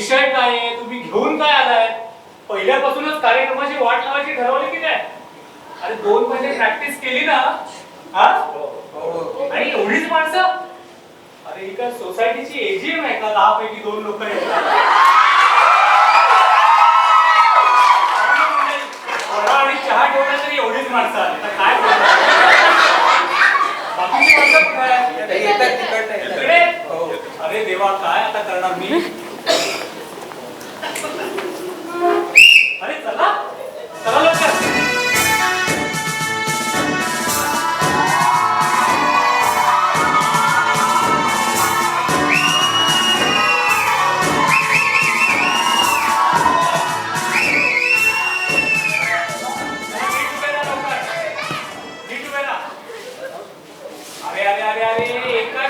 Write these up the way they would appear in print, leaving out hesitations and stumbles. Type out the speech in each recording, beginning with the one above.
विषय काय आहे, तुम्ही घेऊन काय आलाय? पहिल्यापासूनच कार्यक्रमाची वाट लावायची ठरवली की काय? अरे 2 महिने प्रॅक्टिस केली ना? हा? आणि एवढीच माणसं? अरे ही काय सोसायटीची एजीएम आहे का? 10 पैकी 2 लोक येतात. आणि चहा ठेवला तरी एवढीच माणसं आली. आता काय बाकीची माणसं कुठे आहेत? अरे देवा, काय आता करणार मी? अरे चला चला लवकर.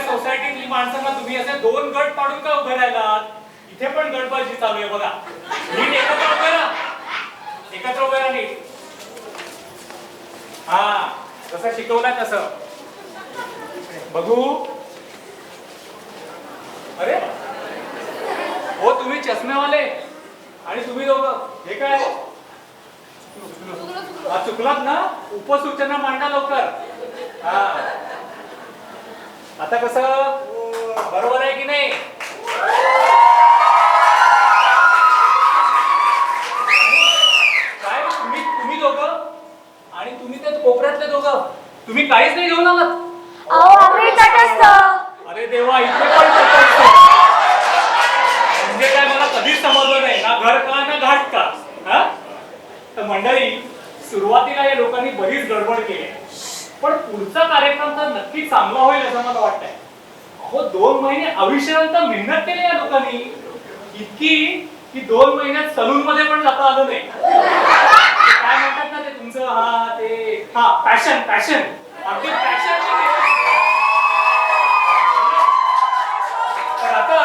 सोसायटीतली माणसांना तुम्ही असे 2 गट पाडून का उभे राहिलात? इथे पण गटबाजी चालू आहे बघा. नीट एकत्र उभे राहा. एकत्र उभे राहा नीट. हा, जसं शिकवलाय तसं. बघू. अरे हो, तुम्ही चष्मेवाले आणि तुम्ही दोघं हे काय? चुकलात ना? उपसूचना मांडा लवकर. हा, आता कसं बरोबर आहे की नाही? काय तुम्ही दोघं आणि तुम्ही ते कोपऱ्यातले दोघं, तुम्ही काहीच नाही घेऊन आलात? अहो आम्ही तटस्थ. अरे देवा, इथे पण तटस्थ म्हणजे काय? मला कधीच समजलं नाही. ना घर का ना घाट का. हा, तर मंडळी, सुरुवातीला या लोकांनी बरीच गडबड केली, पण पुढचा कार्यक्रम तर नक्की चांगला होईल असं मला वाटतंय. अहो 2 महिने अविश्रांत मेहनत केली या लोकांनी, इतकी की 2 महिन्यात सलून मध्ये पण जाता आलं नाही. काय म्हणतात ना ते तुमचं, पॅशन अगदी पॅशन. तर आता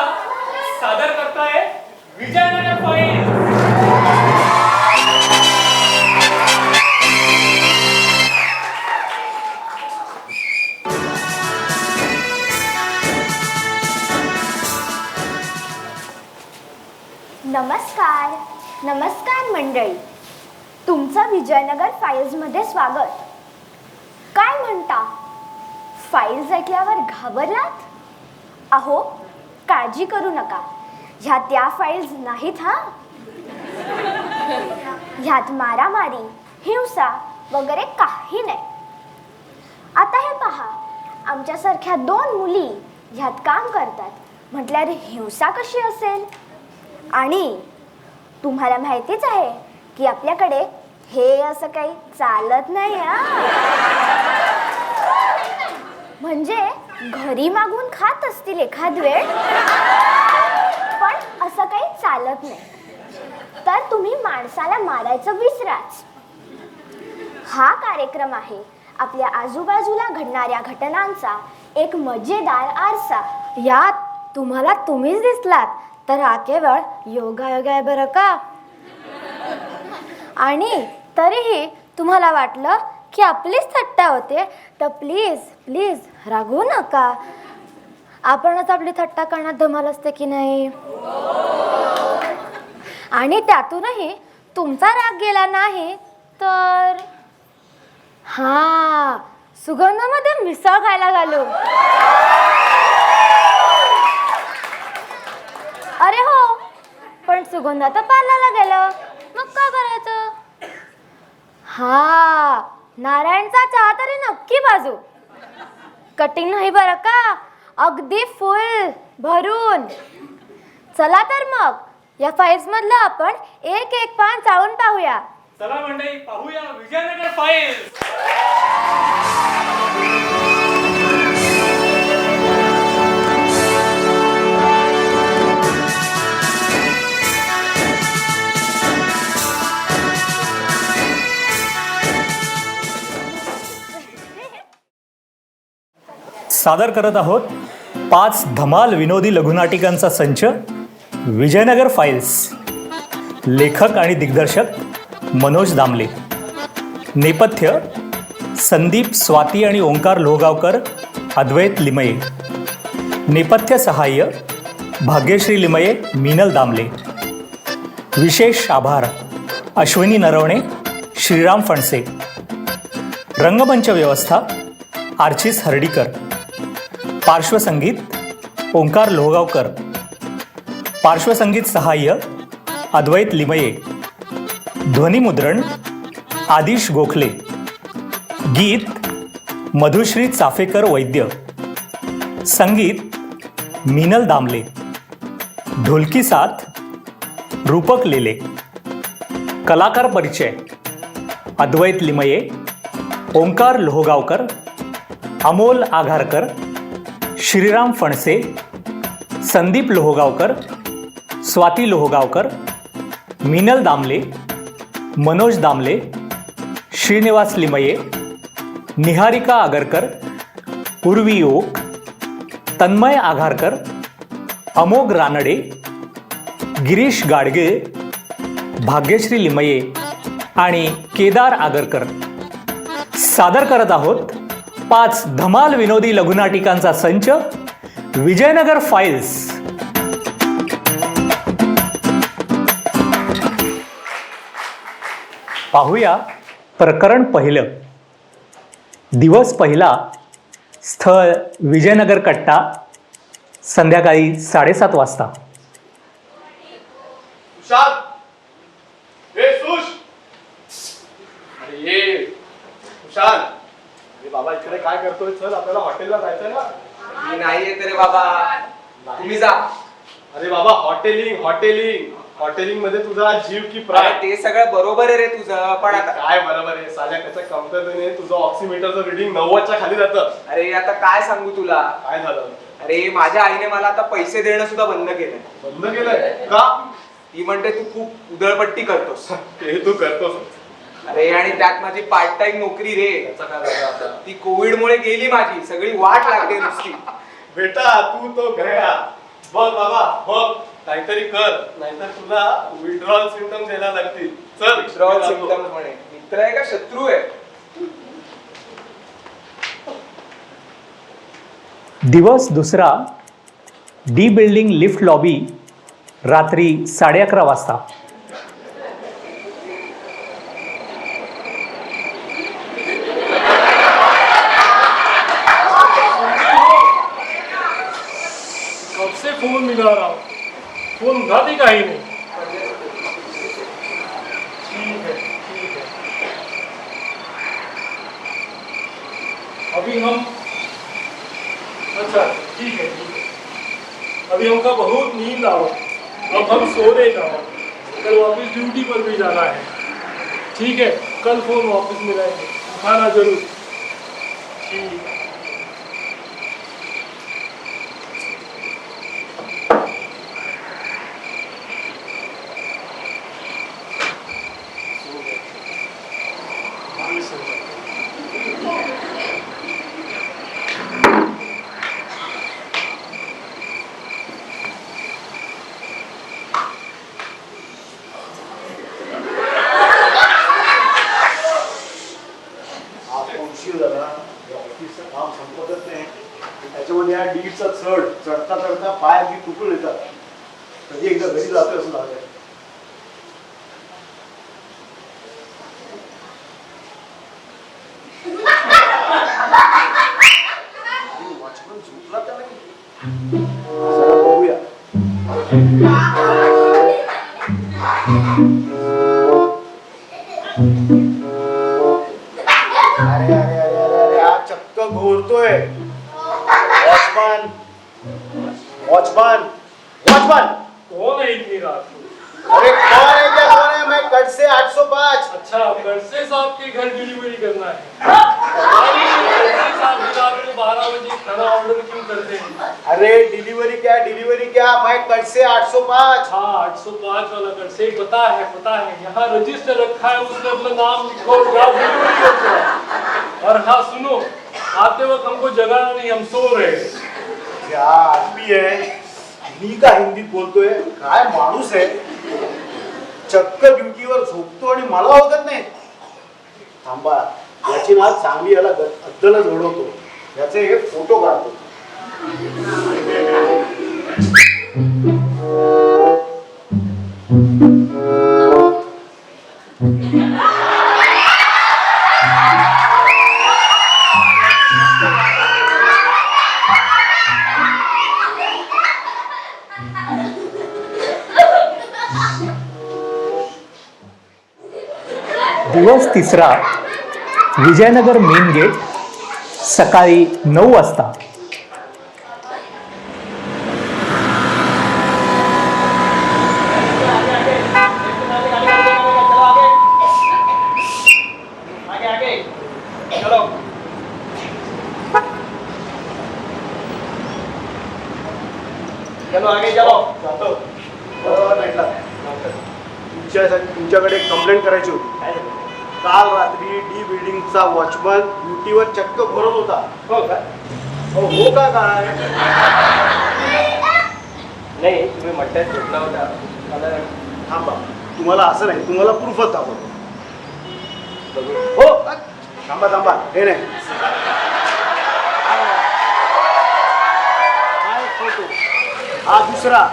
सादर करताय विजयनगर फाईल. नमस्कार मंडळी, तुमचं विजयनगर फाईल्स मध्ये स्वागत. काय म्हणता, फाईल्स ऐकल्यावर घाबरलात? अहो काळजी करू नका, ह्या त्या फाईल्स नाहीत. हा, ह्यात मारामारी, हिंसा वगैरे काही नाही. आता हे पहा, आमच्यासारख्या 2 मुली ह्यात काम करतात म्हटल्यावर हिंसा कशी असेल? आणि तुम्हाला माहितीच आहे की आपल्याकडे हे असं काही चालत नाही. म्हणजे घरी मागून खात असतील एखाद वेळ, पण असं काही चालत नाही. तर तुम्ही माणसाला मारायचं विसराच. हा कार्यक्रम आहे आपल्या आजूबाजूला घडणाऱ्या घटनांचा एक मजेदार आरसा. यात तुम्हाला तुम्हीच दिसलात तर हा केवळ योगायोग आहे बरं का. आणि तरीही तुम्हाला वाटलं की आपलीच थट्टा होते तर प्लीज रागवू नका. आपणच आपली थट्टा करण्यात धमाल असते की नाही. आणि त्यातूनही तुमचा राग गेला नाही तर सुगंधामध्ये मिसळ खायला घालू. अरे हो, पण सुगंधा तर पार्लरला गेलं, मग काय करायचं? नारायणचा चहा तरी नक्की बाजू. कटिंग नाही बरं का, अगदी फुल भरून. चला तर मग या फाईल्स मधलं आपण एक पान चाळून पाहूया. चला मंडळी, पाहूया विजयनगर फाईल. सादर करत आहोत 5 धमाल विनोदी लघुनाटिकांचा संच, विजयनगर फाईल्स. लेखक आणि दिग्दर्शक मनोज दामले. नेपथ्य संदीप, स्वाती आणि ओंकार लोहगावकर, अद्वैत लिमये. नेपथ्य सहाय्य भाग्यश्री लिमये, मीनल दामले. विशेष आभार अश्विनी नरवणे, श्रीराम फणसे. रंगमंच व्यवस्था आर्चिस हर्डीकर. पार्श्वसंगीत ओंकार लोहगावकर. पार्श्वसंगीत सहाय्य अद्वैत लिमये. ध्वनिमुद्रण आदिश गोखले. गीत मधुश्री चाफेकर वैद्य. संगीत मीनल दामले. ढोलकी साथ रूपक लेले. कलाकार परिचय अद्वैत लिमये, ओंकार लोहगावकर, अमोल आघारकर, श्रीराम फणसे, संदीप लोहगावकर, स्वाती लोहगावकर, मीनल दामले, मनोज दामले, श्रीनिवास लिमये, निहारिका आगरकर, पूर्वी ओक, तन्मय आघारकर, अमोग रानडे, गिरीश गाडगे, भाग्यश्री लिमये आणि केदार आगरकर. सादर करत आहोत 5 धमाल विनोदी लघुनाटिकांचा संच, विजयनगर फाइल्स. पाहूया प्रकरण पहिलं. दिवस पहिला. स्थळ विजयनगर कट्टा. संध्याकाळी 7:30 वाजता. सुशांत, हे सुश, अरे ये सुशांत. अरे बाबा इकडे काय करतोय? चल आपल्याला हॉटेलला जायचंय ना. मी नाही येत रे बाबा, तुम्ही जा. अरे बाबा हॉटेलिंग हॉटेलिंग हॉटेलिंग मध्ये तुझा जीव की अरे प्राण. ते सगळं बरोबर आहे रे तुझं, पण आता काय बरोबर आहे? साल्या त्याच्या कमतरतेने तुझं ऑक्सिमीटरचं रिडिंग 90च्या खाली जातं. अरे आता काय सांगू तुला. काय झालं? अरे माझ्या आईने मला आता पैसे देणं सुद्धा बंद केलंय. बंद केलंय का? ती म्हणते तू खूप उधळपट्टी करतोस. हे तू करतोस. अरे आणि त्यात माझी पार्ट टाइम नोकरी रे, त्याचा काय झालं आता? ती कोविड मुळे गेली माझी. सगळी वाट लागते नुसती. बेटा तू तो गया. बघ बाबा बघ, काहीतरी कर, नाहीतर तुला विड्रॉल सिम्पटम्स यायला लागतील. चल विड्रॉल सिम्पटम्स म्हणे. मित्र आहे का शत्रू आहे? दिवस दुसरा. D building lift lobby. रात्री 11:30 वाजता. कब से फोन मिला रहा हूँ, फोन उठा भी कहीं नहीं. ठीक है ठीक है. अभी हम अच्छा ठीक है ठीक है. अभी हमका बहुत नींद आओ, अब हम सोने जाओ. कल वापस ड्यूटी पर भी जाना है. ठीक है, कल फोन वापस मिलाएंगे. उठाना जरूर. ठीक है. ऑफिसचं काम संपतच नाही. त्याच्यामध्ये या डीडचा चढता चढता पाय अगदी तुटून येतात. कधी एकदा घरी जातोय असं झालंय. वॉचमन झोपला का नाही? जरा बघूया. अरे अरे अरे अरे अरे हा चक्क घोरतोय. Watchman watchman watchman. कौन है इतनी रात को? अरे कौन है क्या कौन है? मैं कट से 805. अच्छा, बरसे साहब के घर डिलीवरी करना है. बरसे साहब की रात को 12 बजे खाना ऑर्डर क्यों करते हैं? अरे डिलीवरी क्या मैं कट से 805. हाँ, 805 वाला घर से पता है. यहाँ रजिस्टर रखा है, उसमें अपना नाम लिखो और आप डिलीवरी करते हो. और हाँ सुनो, आते वक्त हमको जगाना नहीं, हम सो रहे हैं. क्या आदमी है. मी का हिंदीत बोलतोय. काय माणूस आहे. चक्क ड्युटीवर झोपतो आणि मला ओळखत नाही. थांबा, याची ना चांगली याला अद्दल जोडवतो. याचे हे फोटो काढतो. दिवस तिसरा, विजयनगर मेन गेट, सकाळी 9 वाजता. तुमच्याकडे कंप्लेंट करायची होती. काल रात्री डी बिल्डिंगचा वॉचमन ड्युटीवर चक्क भरत होता. हो का? हो का काय? नाही, तुम्ही म्हटलं झोपला होता मला. थांबा, तुम्हाला असं नाही, तुम्हाला प्रूफच दाखवतो. बघू. हो थांबा थांबा, हे नाही हा एक फोटो, हा दुसरा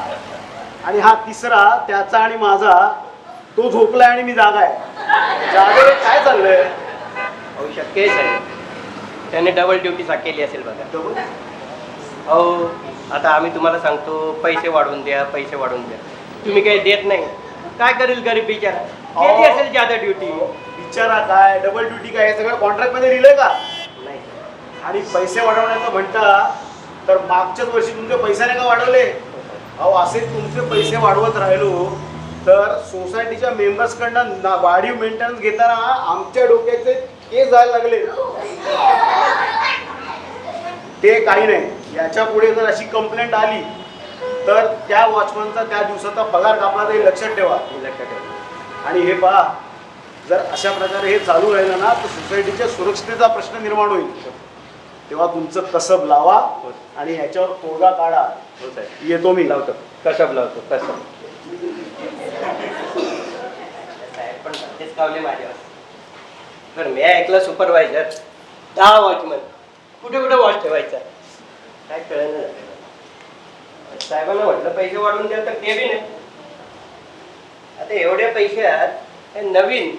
आणि हा तिसरा त्याचा आणि माझा. तो झोपलाय आणि मी जागा आहे. जागेवर काय चाललंय? होऊ शक्य आहे साहेब, त्याने डबल ड्युटी केली असेल बघा. हो, आता आम्ही तुम्हाला सांगतो पैसे वाढवून द्या, पैसे वाढवून द्या, तुम्ही काही देत नाही. काय करेल गरीब बिचारा? केली असेल ज्यादा ड्युटी. बिचारा काय, डबल ड्युटी काय, हे सगळं कॉन्ट्रॅक्ट मध्ये लिहिलंय का? नाही. आणि पैसे वाढवण्याचं म्हणता तर मागच्याच वर्षी तुमचे पैसे नाही का वाढवले? अहो असे तुमचे पैसे वाढवत राहिलो तर सोसायटीच्या मेंबर्सकडनं वाढीव मेंटेनन्स घेताना आमच्या डोक्याचे केस जायला लागले. ते काही नाही, याच्या पुढे जर अशी कंप्लेंट आली तर त्या वॉचमनचा त्या दिवसाचा पगार कापला तरी लक्षात ठेवा. लक्षात ठेवा. आणि हे पहा, जर अशा प्रकारे हे चालू राहिलं ना तर सोसायटीच्या सुरक्षिततेचा प्रश्न निर्माण होईल. तेव्हा तुमचं कसब लावा आणि ह्याच्यावर तोडगा काढा. हो साहेब, येतो मी. लावतो कसब, लावतो कसब. साहेब पण तेच कावले माझ्यावर. बरं, मी ऐकलं सुपरवायझर 10 वॉचमन, कुठे कुठे वॉच ठेवायचा काय कळलं नाही. साहेबांना म्हटलं पैसे वाढवून द्या तर ते बी नाही. आता एवढ्या पैशात काय नवीन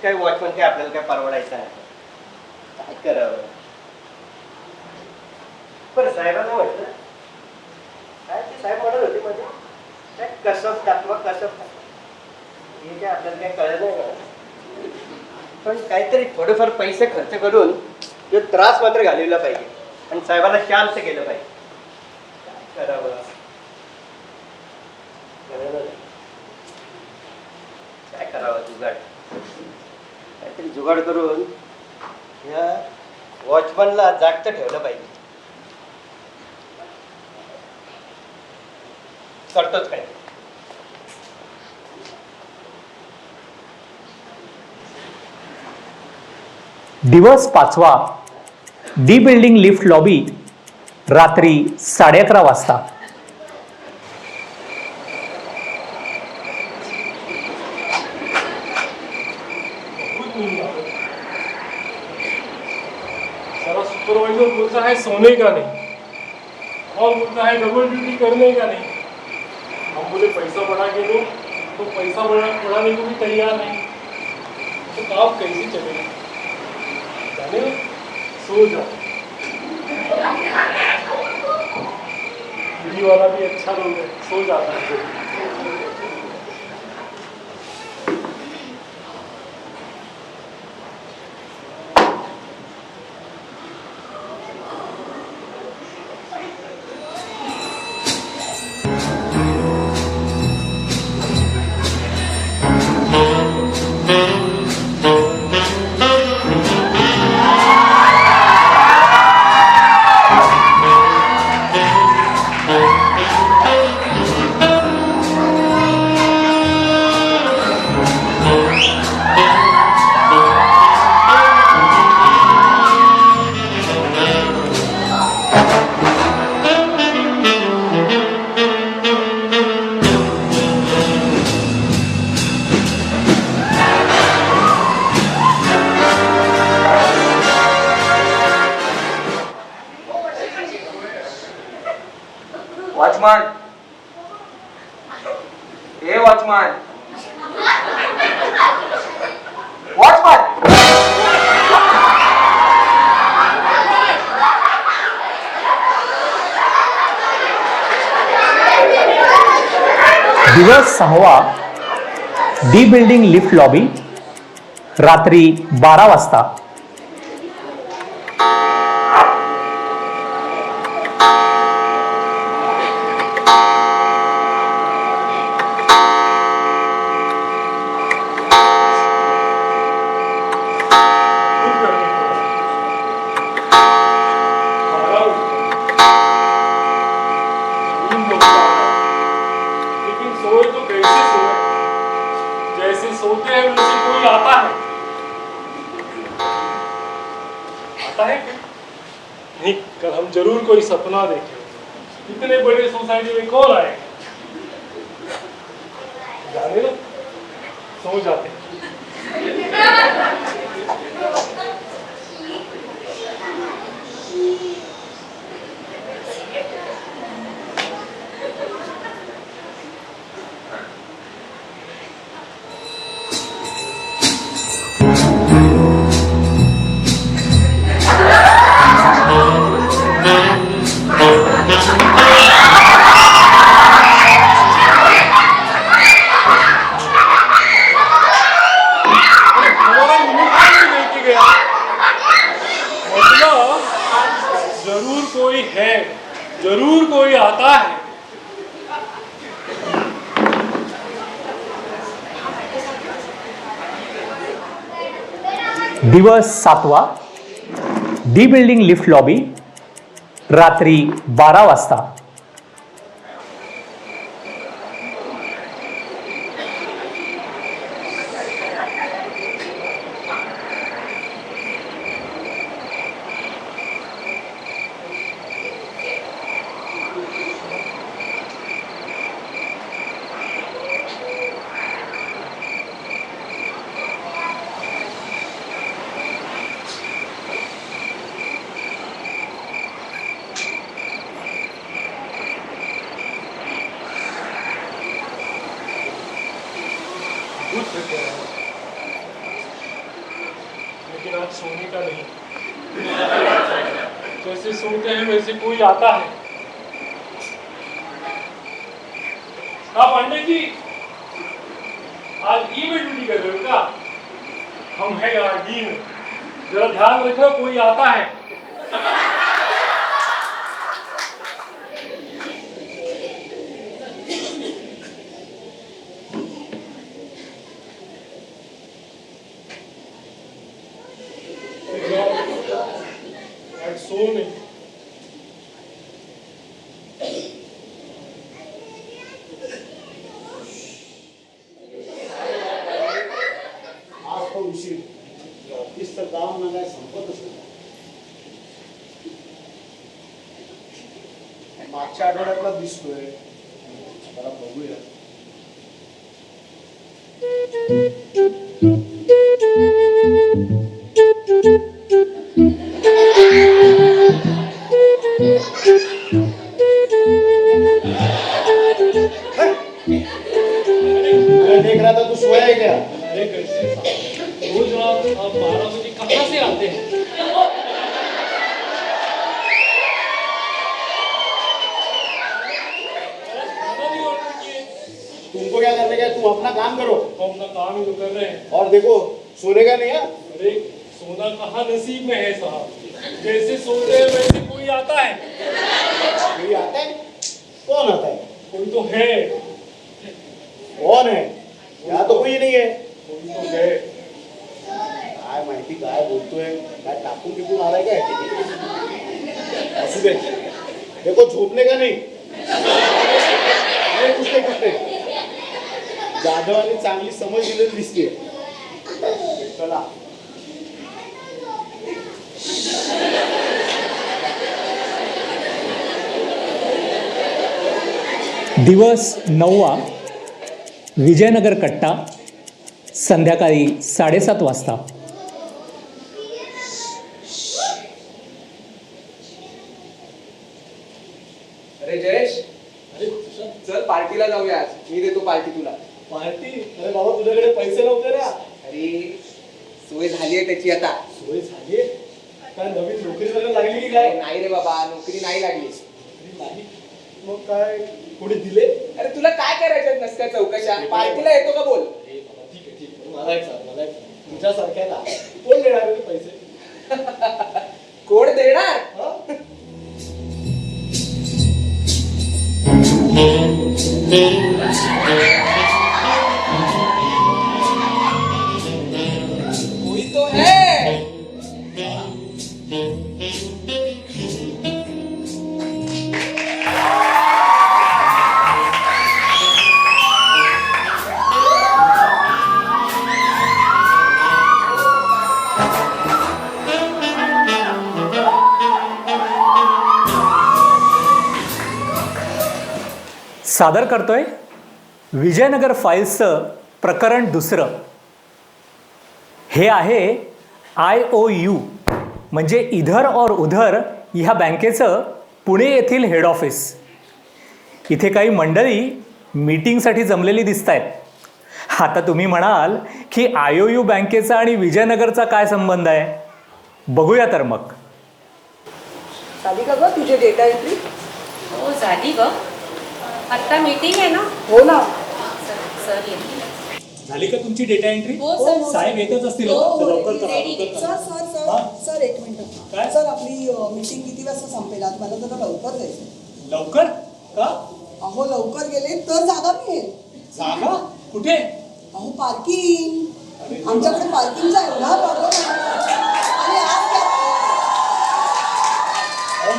काय वॉचमन काय आपल्याला काय परवडायचं आहे? काय करावं? बरं, साहेबांना म्हटलं काय ते साहेब म्हणत होते मध्ये काय कसब दाखवा, कसब दाखवा. हे काय आपल्याला काय कळलं नाही का? पण काहीतरी थोडेफार पैसे खर्च करून जो त्रास मात्र घालवला पाहिजे आणि साहेबांना शांत केलं पाहिजे. काय करावं? काय करावं? जुगाड, काहीतरी जुगाड करून या वॉचमनला जागत ठेवलं पाहिजे. करतोच काय. दिवस 5वा, डी बिल्डिंग लिफ्ट लॉबी, रात्री 11:30 वाजता. सारा सुपरवाइजर बोलता है सोने का नहीं और बोलता है डबल ड्यूटी करने का नहीं. हम बोले पैसा बढ़ा के दो, तो पैसा बढ़ाने को भी तैयार नहीं. तो काम कैसे चलेगा? जाने दो, सो जाओ. टीवी वाला भी अच्छा लोग है, सो जाता है. वॉचमॅन. वॉचमॅन. दिवस 6वा, डी बिल्डिंग लिफ्ट लॉबी, रात्री 12 वाजता. खूप गर्मी पडत. मारा नींद बहुत आ रहा है. लेकिन सोए तो कैसे सोए? जैसे सोते हैं वैसे कोई आता है. आता है क्या? नहीं, कल हम जरूर कोई सपना देखें. इतने बड़े सोसाइटी में कौन आए? जाने दो, सो जाते हैं. हमारा यूनिफॉर्म भी लेके गया. मतलब जरूर कोई है, जरूर कोई आता है. दिवस 7वा, डी बिल्डिंग लिफ्ट लॉबी, रात्री 12 वाजता. भूत फिर गया है. लेकिन आज सोने का नहीं. जैसे सोते हैं वैसे कोई आता है. हाँ पांडे जी, आज ई में ड्यूटी कर रहे हो क्या? हम हैं यहाँ डी में. जरा ध्यान रखो, कोई आता है. आज सो नहीं. आज पण उशीर. ऑफिसचं काम ना काय संपतच नाही. मागच्या आठवड्यातला दिसतोय. जरा बघूया. अरे देख रहा था तू सोया है क्या? अरे कैसे साहब? रोज रात आप 12 बजे कहाँ से आते हैं? खाना नहीं ऑर्डर किए. तुमको क्या करने का है? तुम अपना काम करो हम अपना काम ही तो कर रहे हैं. और देखो सोने का नहीं है. अरे सोना कहाँ नसीब में है साहब. जैसे सोते हैं वैसे कोई आता है. कोई आता है? कौन आता है? कोई तो है. कौन है? यहाँ तो कोई नहीं है. कोई तो है. काय माहिती काय बोलतोय. काय टाकून टिकून आलाय काय? असू दे. देखो झोपने का नहीं. कुछ नहीं कुछ नहीं. जाधवांनी चांगली समज दिलेली दिसते. चला. दिवस 9वा, विजयनगर कट्टा, संध्याकाळी 7:30 वाजता. अरे जयेश, अरे चल पार्टीला जाऊया आज. मी देतो पार्टी तुला. पार्टी? अरे बाबा तुझ्याकडे पैसे नव्हते रे. अरे सोय झाली आहे त्याची आता. सोय झाली? काय नवीन नोकरी वगैरे लागली की काय? नाही रे बाबा, नोकरी नाही लागली. नोकरी नाही? मग काय कोणी दिले? अरे तुला काय करायचं नसत्या चौकशा? पार्टीला येतो का बोल? अरे बाबा ठीक आहे ठीक आहे. मला एक सांग. तुझ्यासारख्याला कोण देणार रे पैसे? कोण देणार? हा? कोई तो है. सादर करतोय विजयनगर फाईल्सचं प्रकरण 2. हे आहे IOU म्हणजे इधर और उधर ह्या बँकेचं पुणे येथील हेड ऑफिस. इथे काही मंडळी मीटिंगसाठी जमलेली दिसत आहेत. आता तुम्ही म्हणाल की IOU बँकेचा आणि विजयनगरचा काय संबंध आहे? बघूया तर मग. झाली का ग तुझी डेटा एंट्री? हो झाली ग. आत्ता मीटिंग आहे ना. हो ना. सर येतील. झाली का तुमची डेटा एंट्री? हो सर. साहेब येतच असतील. हो, तर हो, लवकर करा, ready, लवकर ready. करा. सर एक मिनिट. काय? सर आपली मीटिंग किती वाजता संपेल? आज मला जरा लवकर जायचं. लवकर का? अहो लवकर गेले तर जागा मिळेल. जागा कुठे? अहो पार्किंग. आमच्याकडे पार्किंगचा एवढा प्रॉब्लेम आहे. आणि आज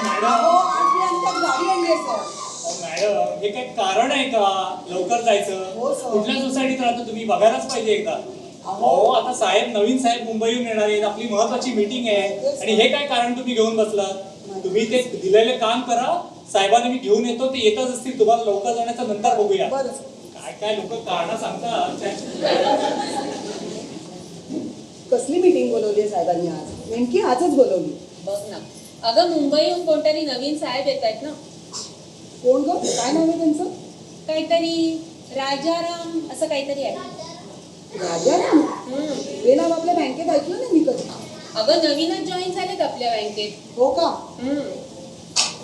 मॅडम आज मी आमच्यात गाडी आणली आहे सर. मॅडम हे काय कारण आहे का लवकर जायचं? हो, सर. कुठल्या सोसायटीत राहतो तुम्ही? बघायलाच पाहिजे एकदा. अहो आता नवीन साहेब मुंबईहून येणार आहेत. आपली महत्वाची मीटिंग आहे आणि हे काय कारण तुम्ही घेऊन बसलात? तुम्ही ते दिलेले काम करा. साहेबांनी मी घेऊन येतो, ते येतच असतील. तुम्हाला लवकर जाण्याचं नंतर बघूया. बरं सर. काय काय लोक कारण सांगतात. कसली मीटिंग बोलवली आहे साहेबांनी आज? नेमकी आजच बोलवली. बघ ना. अगं मुंबईहून कोणतरी नवीन साहेब येत आहेत ना. कोण ग? काय नाव आहे त्यांचं? काहीतरी राजाराम असं काहीतरी आहे. राजाराम? हे नाव आपल्या बँकेत ऐकलं नाही मी कधी. अगं नवीनच जॉईन झालेत आपल्या बँकेत. हो का?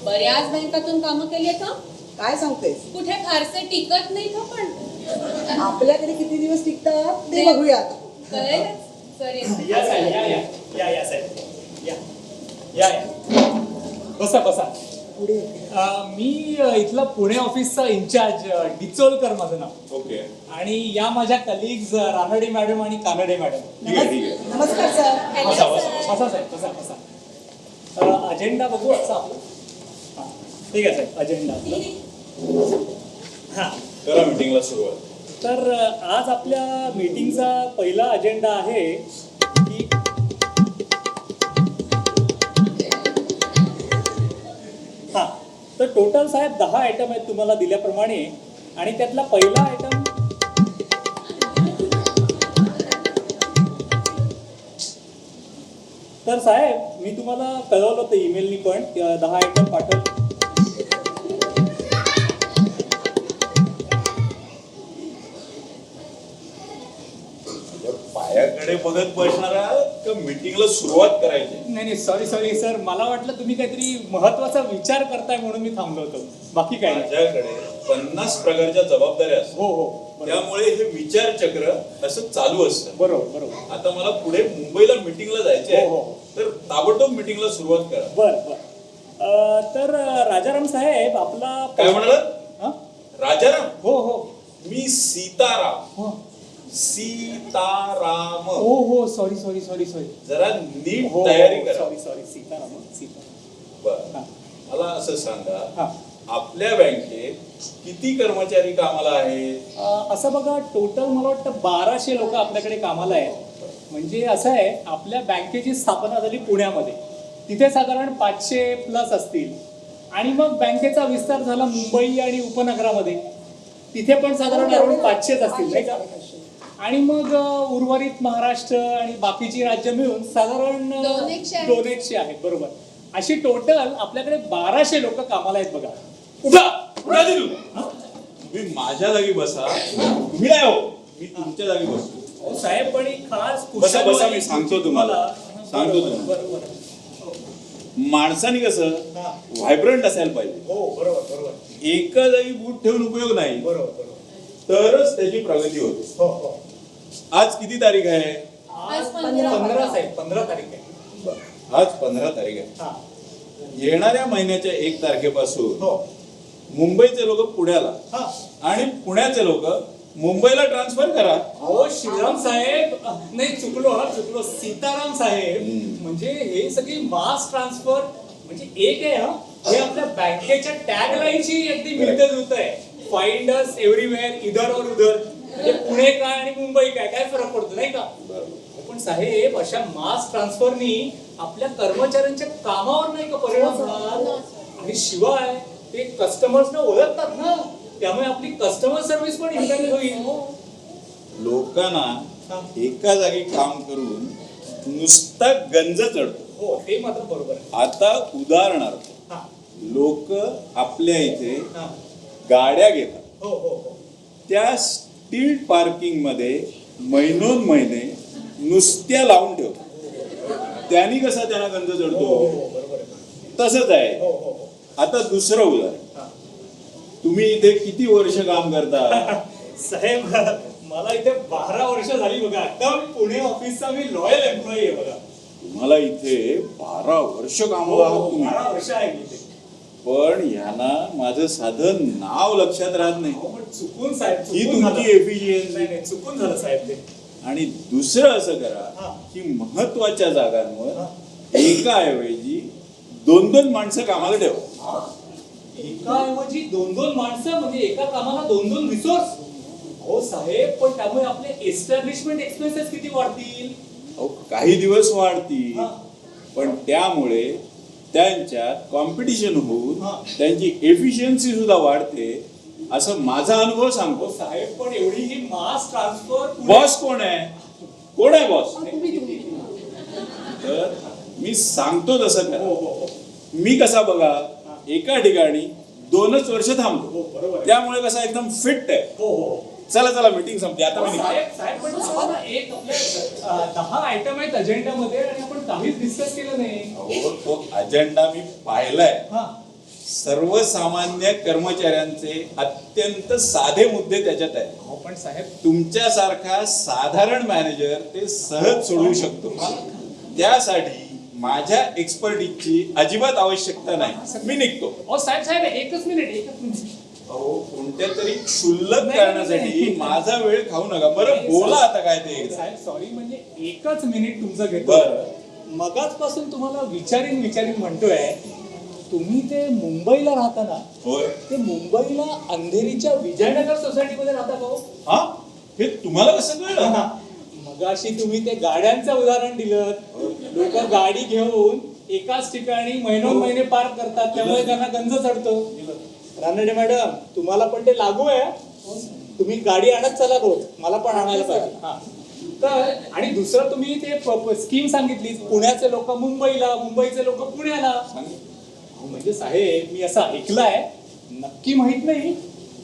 बऱ्याच बँकातून कामं केली आहेत. काय सांगतेस? कुठे फारसे टिकत नाहीत हो पण. आपल्याकडे किती दिवस टिकतात ते बघूया आता. कळेलच. सर येतील. या साहेब या साहेब या. बसा बसा. पुढे मी इथला पुणे ऑफिसचा इन्चार्ज डिचोलकर माझं नाव. ओके. आणि या माझ्या कलिग्स रानडे मॅडम आणि कानडे मॅडम. नमस्कार सर. बसा बसा बसा साहेब बसा. अजेंडा बघू आजचा आपला. हां ठीक आहे साहेब, अजेंडा आपला. हां करा मीटिंगला सुरुवात. तर आज आपल्या मीटिंगचा पहिला अजेंडा आहे की हां तर टोटल साहेब 10 आयटम आहेत तुम्हाला दिल्याप्रमाणे. आणि त्यातला पहिला आयटम तर साहेब मी तुम्हाला कळवलं होतं ईमेलनी पण 10 आयटम पाठवलं. पायाकडे बघत बसणारा का मीटिंगला सुरुवात करायची? नाही सॉरी सर, मला वाटलं तुम्ही काहीतरी महत्वाचा विचार करताय म्हणून मी थांबलो होतो. बाकी काय नाही. माझ्याकडे 50 प्रकारच्या जबाबदाऱ्या असतात. हो बरोबर. त्यामुळे हे विचार चक्र असं चालू असतं. बरोबर. आता मला पुढे मुंबईला मीटिंगला जायचे आहे. हो. तर ताबडतोब मीटिंगला सुरुवात करा. बर. तर राजाराम साहेब आपला काय म्हणालात? हां? राजाराम? हो. मी सीताराम. हो सॉरी जरा नीट तयारी करा. सॉरी सीताराम. बरं. हां. मला असं सांगा, हां. आपल्या बँकेत किती कर्मचारी कामाला आहेत? असं बघा, टोटल मला वाटतं 1200 लोक आपल्याकडे कामाला आहेत. म्हणजे असं आहे, आपल्या बँकेची स्थापना झाली पुण्यामध्ये. तिथे साधारण 500+ असतील. आणि मग बँकेचा विस्तार झाला मुंबई आणि उपनगरामध्ये. तिथे पण साधारण अराउंड 500 असतील नाही का. आणि मग उर्वरित महाराष्ट्र आणि बाकीची राज्य मिळून साधारण 200 आहेत. बरोबर. अशी टोटल आपल्याकडे 1200 लोक कामाला आहेत बघा. तुम्ही माझ्या जागी बसा. तुम्ही नाही हो, मी तुमच्या जागी बसतो. अहो साहेब पण एक खास बसा बसा, मी सांगतो तुम्हाला. सांगतो तुम्हाला. बरोबर. माणसाने कसं व्हायब्रंट असायला पाहिजे. हो बरोबर बरोबर एका जागी बूट ठेवून उपयोग नाही, बरोबर. तरच त्याची प्रगती होते. हो हो. आज किती तारीख आहे? आज 15 साहेब 15 तारीख आहे. आज 15 तारीख आहे. हा. येणाऱ्या महिन्याच्या 1 तारखेपासून हो. मुंबईचे लोक पुण्याला हा. आणि पुण्याचे लोक मुंबईला ट्रान्सफर करा. हो श्रीराम साहेब नाही चुकलो सीताराम साहेब. म्हणजे हे सगळी मास ट्रान्सफर म्हणजे एक आहे. हा हे आपल्या बँकेच्या टॅग लाईनची अगदी मिळत जुळत आहे. फाइंड अस एव्हरीवेअर इधर और उधर. म्हणजे पुणे काय आणि मुंबई काय फरक पडतो नाही का? पण साहेब अशा मास ट्रान्सफरनी आपल्या कर्मचाऱ्यांच्या कामावर नाही का परिणाम होणार? आणि शिवाय ते कस्टमर्सना ओळखतात ना, त्यामुळे आपली कस्टमर सर्व्हिस पण इम्पॅक्ट होईल. लोकांना एका जागी काम करून नुसता गंज चढतो. हो ते मात्र बरोबर आहे. आता उदाहरणार्थ हा. लोक आपल्या इथे हा. गाड्या घेतात, हो हो हो. त्या स्ट्रीट पार्किंग मध्ये महिने नुसत्या लावून ठेवतात. त्यांनी कसा त्यांना गंज चढतो? बरोबर आहे. तसंच आहे. हो हो हो. आता दुसरं उदाहरण, तुम्ही इथे किती वर्ष काम करता? साहेब मला इथे 12 वर्ष झाली बघा. एकदम पुणे ऑफिसचा मी लॉयल एम्प्लॉई आहे बघा. तुम्हाला इथे 12 वर्ष कामाला आहात तुम्ही. 12 वर्ष आहे मी इथे. पण ह्यांना माझं साधं नाव लक्षात राहत नाही. हो, पण चुकून साहेब ही चुकून झालं. तुमची एफिशियन्सी. नाही चुकून झालं साहेब ते. आणि दुसरं असं हा. करा की महत्वाच्या जागांवर एकाऐवजी 2 माणसं कामाला ठेवा. एकाऐवजी 2 माणसं म्हणजे एका कामाला 2 रिसोर्स. हो साहेब पण त्यामुळे आपले एस्टॅब्लिशमेंट एक्सपेन्सेस किती वाढतील? अहो, काही दिवस वाढतील, हा. पण त्यामुळे त्यांच्यात कॉम्पिटिशन होऊन हा. त्यांची एफिशियन्सी सुद्धा वाढते, असं माझा अनुभव हो सांगतो. साहेब पण एवढी ही मास ट्रान्सफर. बॉस कोण आहे? कोण आहे बॉस? तर मी सांगतो तसं हो करा. हो मी कसा बघा एका ठिकाणी 2 वर्ष थांबतो, हो बरोबर आहे. त्यामुळे कसा एकदम फिट आहे. हो हो. चला मीटिंग संपली आता मी निघतो. साहेब पण आम्हाला एक आपल्या 10 आयटम आहेत अजेंडामध्ये आणि आपण काहीच डिस्कस केलं नाही. अहो, तो अजेंडा मी पाहिलाय. हा. सर्वसामान्य कर्मचाऱ्यांचे अत्यंत साधे मुद्दे त्याच्यात आहेत. हो पण साहेब तुमच्यासारखा साधारण मॅनेजर ते सहज सोडवू शकतो. त्यासाठी माझ्या एक्सपर्टीजची अजिबात आवश्यकता नाही. मी निघतो. ओ साहेब एकच मिनिट. अहो, कोणत्या तरी क्षुल्लक कारणासाठी माझा वेळ खाऊ नका. बरं बोला आता काय ते एकदा. साहेब सॉरी म्हणजे एकच मिनिट तुमचं घेतो. बरं. मगाचपासून तुम्हाला विचारीन म्हणतोय. तुम्ही ते मुंबईला राहता ना? होय. ते मुंबईला अंधेरीच्या विजयनगर सोसायटीमध्ये राहता का हो? हा, हे तुम्हाला कसं कळलं? मगाशी तुम्ही ते गाड्यांचं उदाहरण दिलं. लोक गाडी घेऊन एकाच ठिकाणी महिने पार्क करतात, त्यामुळे त्यांना गंज चढतो. रानडे मॅडम तुम्हाला पण ते लागू आहे. तुम्ही गाडी आणत चला रोज, मला पण आणायला पाहिजे. हा. तर आणि दुसरं तुम्ही ते स्कीम सांगितली, पुण्याचे लोक मुंबईला, मुंबईचे लोक पुण्याला. म्हणजे साहेब मी असं ऐकलंय, नक्की माहित नाही.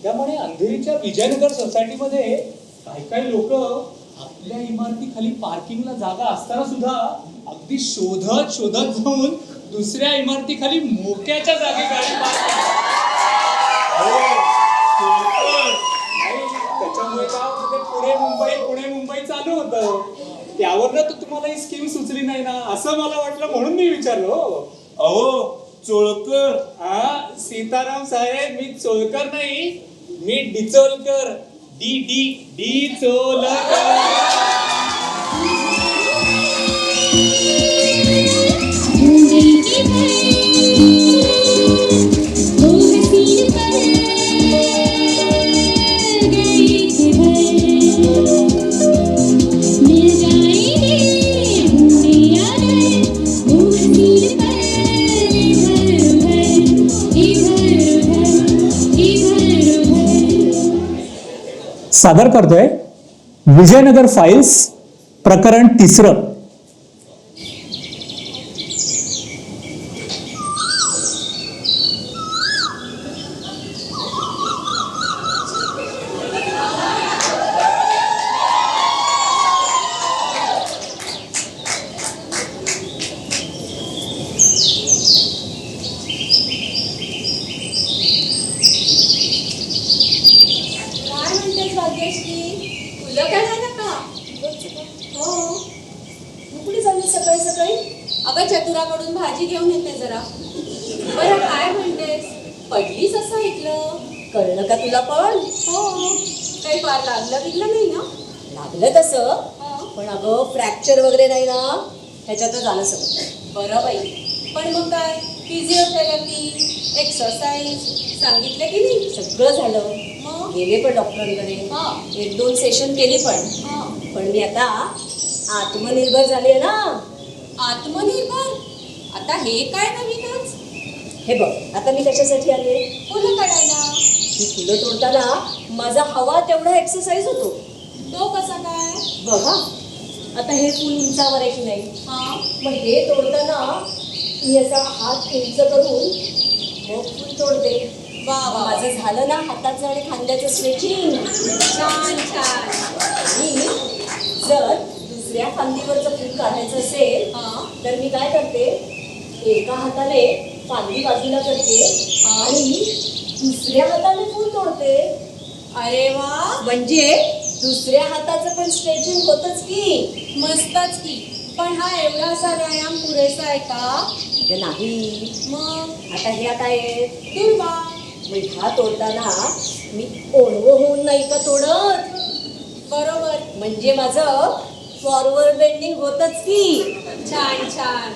त्यामुळे अंधेरीच्या विजयनगर सोसायटीमध्ये काही लोक आपल्या इमारतीखाली पार्किंगला जागा असताना सुद्धा अगदी शोधत जाऊन दुसऱ्या इमारतीखाली मोक्याच्या जागी गाडी पार्क करतात. त्याच्यामुळे काय होतं, ते पुणे मुंबई चालू होतं. त्यावरनं तर तुम्हाला ही स्कीम सुचली नाही ना असं मला वाटलं, म्हणून मी विचारलो. अहो चोळकर. हा सीताराम साहेब, मी चोळकर नाही, मी डिचोलकर. डी चोलकर. सादर करतोय विजयनगर फाइल्स प्रकरण 3. सकाळी? अगं चतुराकडून भाजी घेऊन येते जरा. बरं काय म्हणतेस, पडलीस असं ऐकलं. कळलं का तुला पण? हो, काही फार लागलं बिगलं नाही ना? लागलं तसं, हं. पण अगं फ्रॅक्चर वगैरे नाही ना, ह्याच्यातच आलं सगळं. बरं बाई, पण मग काय फिजिओथेरपी, एक्सरसाइज सांगितलं की नाही? सगळं झालं. मग गेले पण डॉक्टरांकडे, हा. 1-2 सेशन केली पण. हा. पण मी आता आत्मनिर्भर झाली आहे ना. आत्मनिर्भर? आता हे काय नवीनच? हे बघ, आता मी कशासाठी आले? फुलं काढायला. ही फुलं तोडताना माझा हवा तेवढा एक्सरसाइज होतो. तो कसा काय? बघा, आता हे फुल उंचावर आहे की नाही, हा. मग हे तोडताना मी असा हात उंच करून मग फुल तोडते. वा वा वा. माझं झालं ना हाताचं आणि खांद्याचं स्ट्रेचिंग. छान छान. आणि जर दुसऱ्या फांदीवरचं फूल काढायचं असेल हा. तर मी काय करते, एका हाताने फांदी बाजूला करते आणि दुसऱ्या हाताने फूल तोडते. अरे वा, म्हणजे दुसऱ्या हाताचं पण स्ट्रेचिंग होतच की. मस्तच की. पण हा एवढासा व्यायाम पुरेसा आहे का? अगं नाही. मग आता ह्या काय आहेत? दुर्वा. मग हा तोडताना मी ओणवं होऊन नाही का तोडत, बरोबर. म्हणजे माझं फॉरवर्ड बेंडिंग होतच की. छान छान.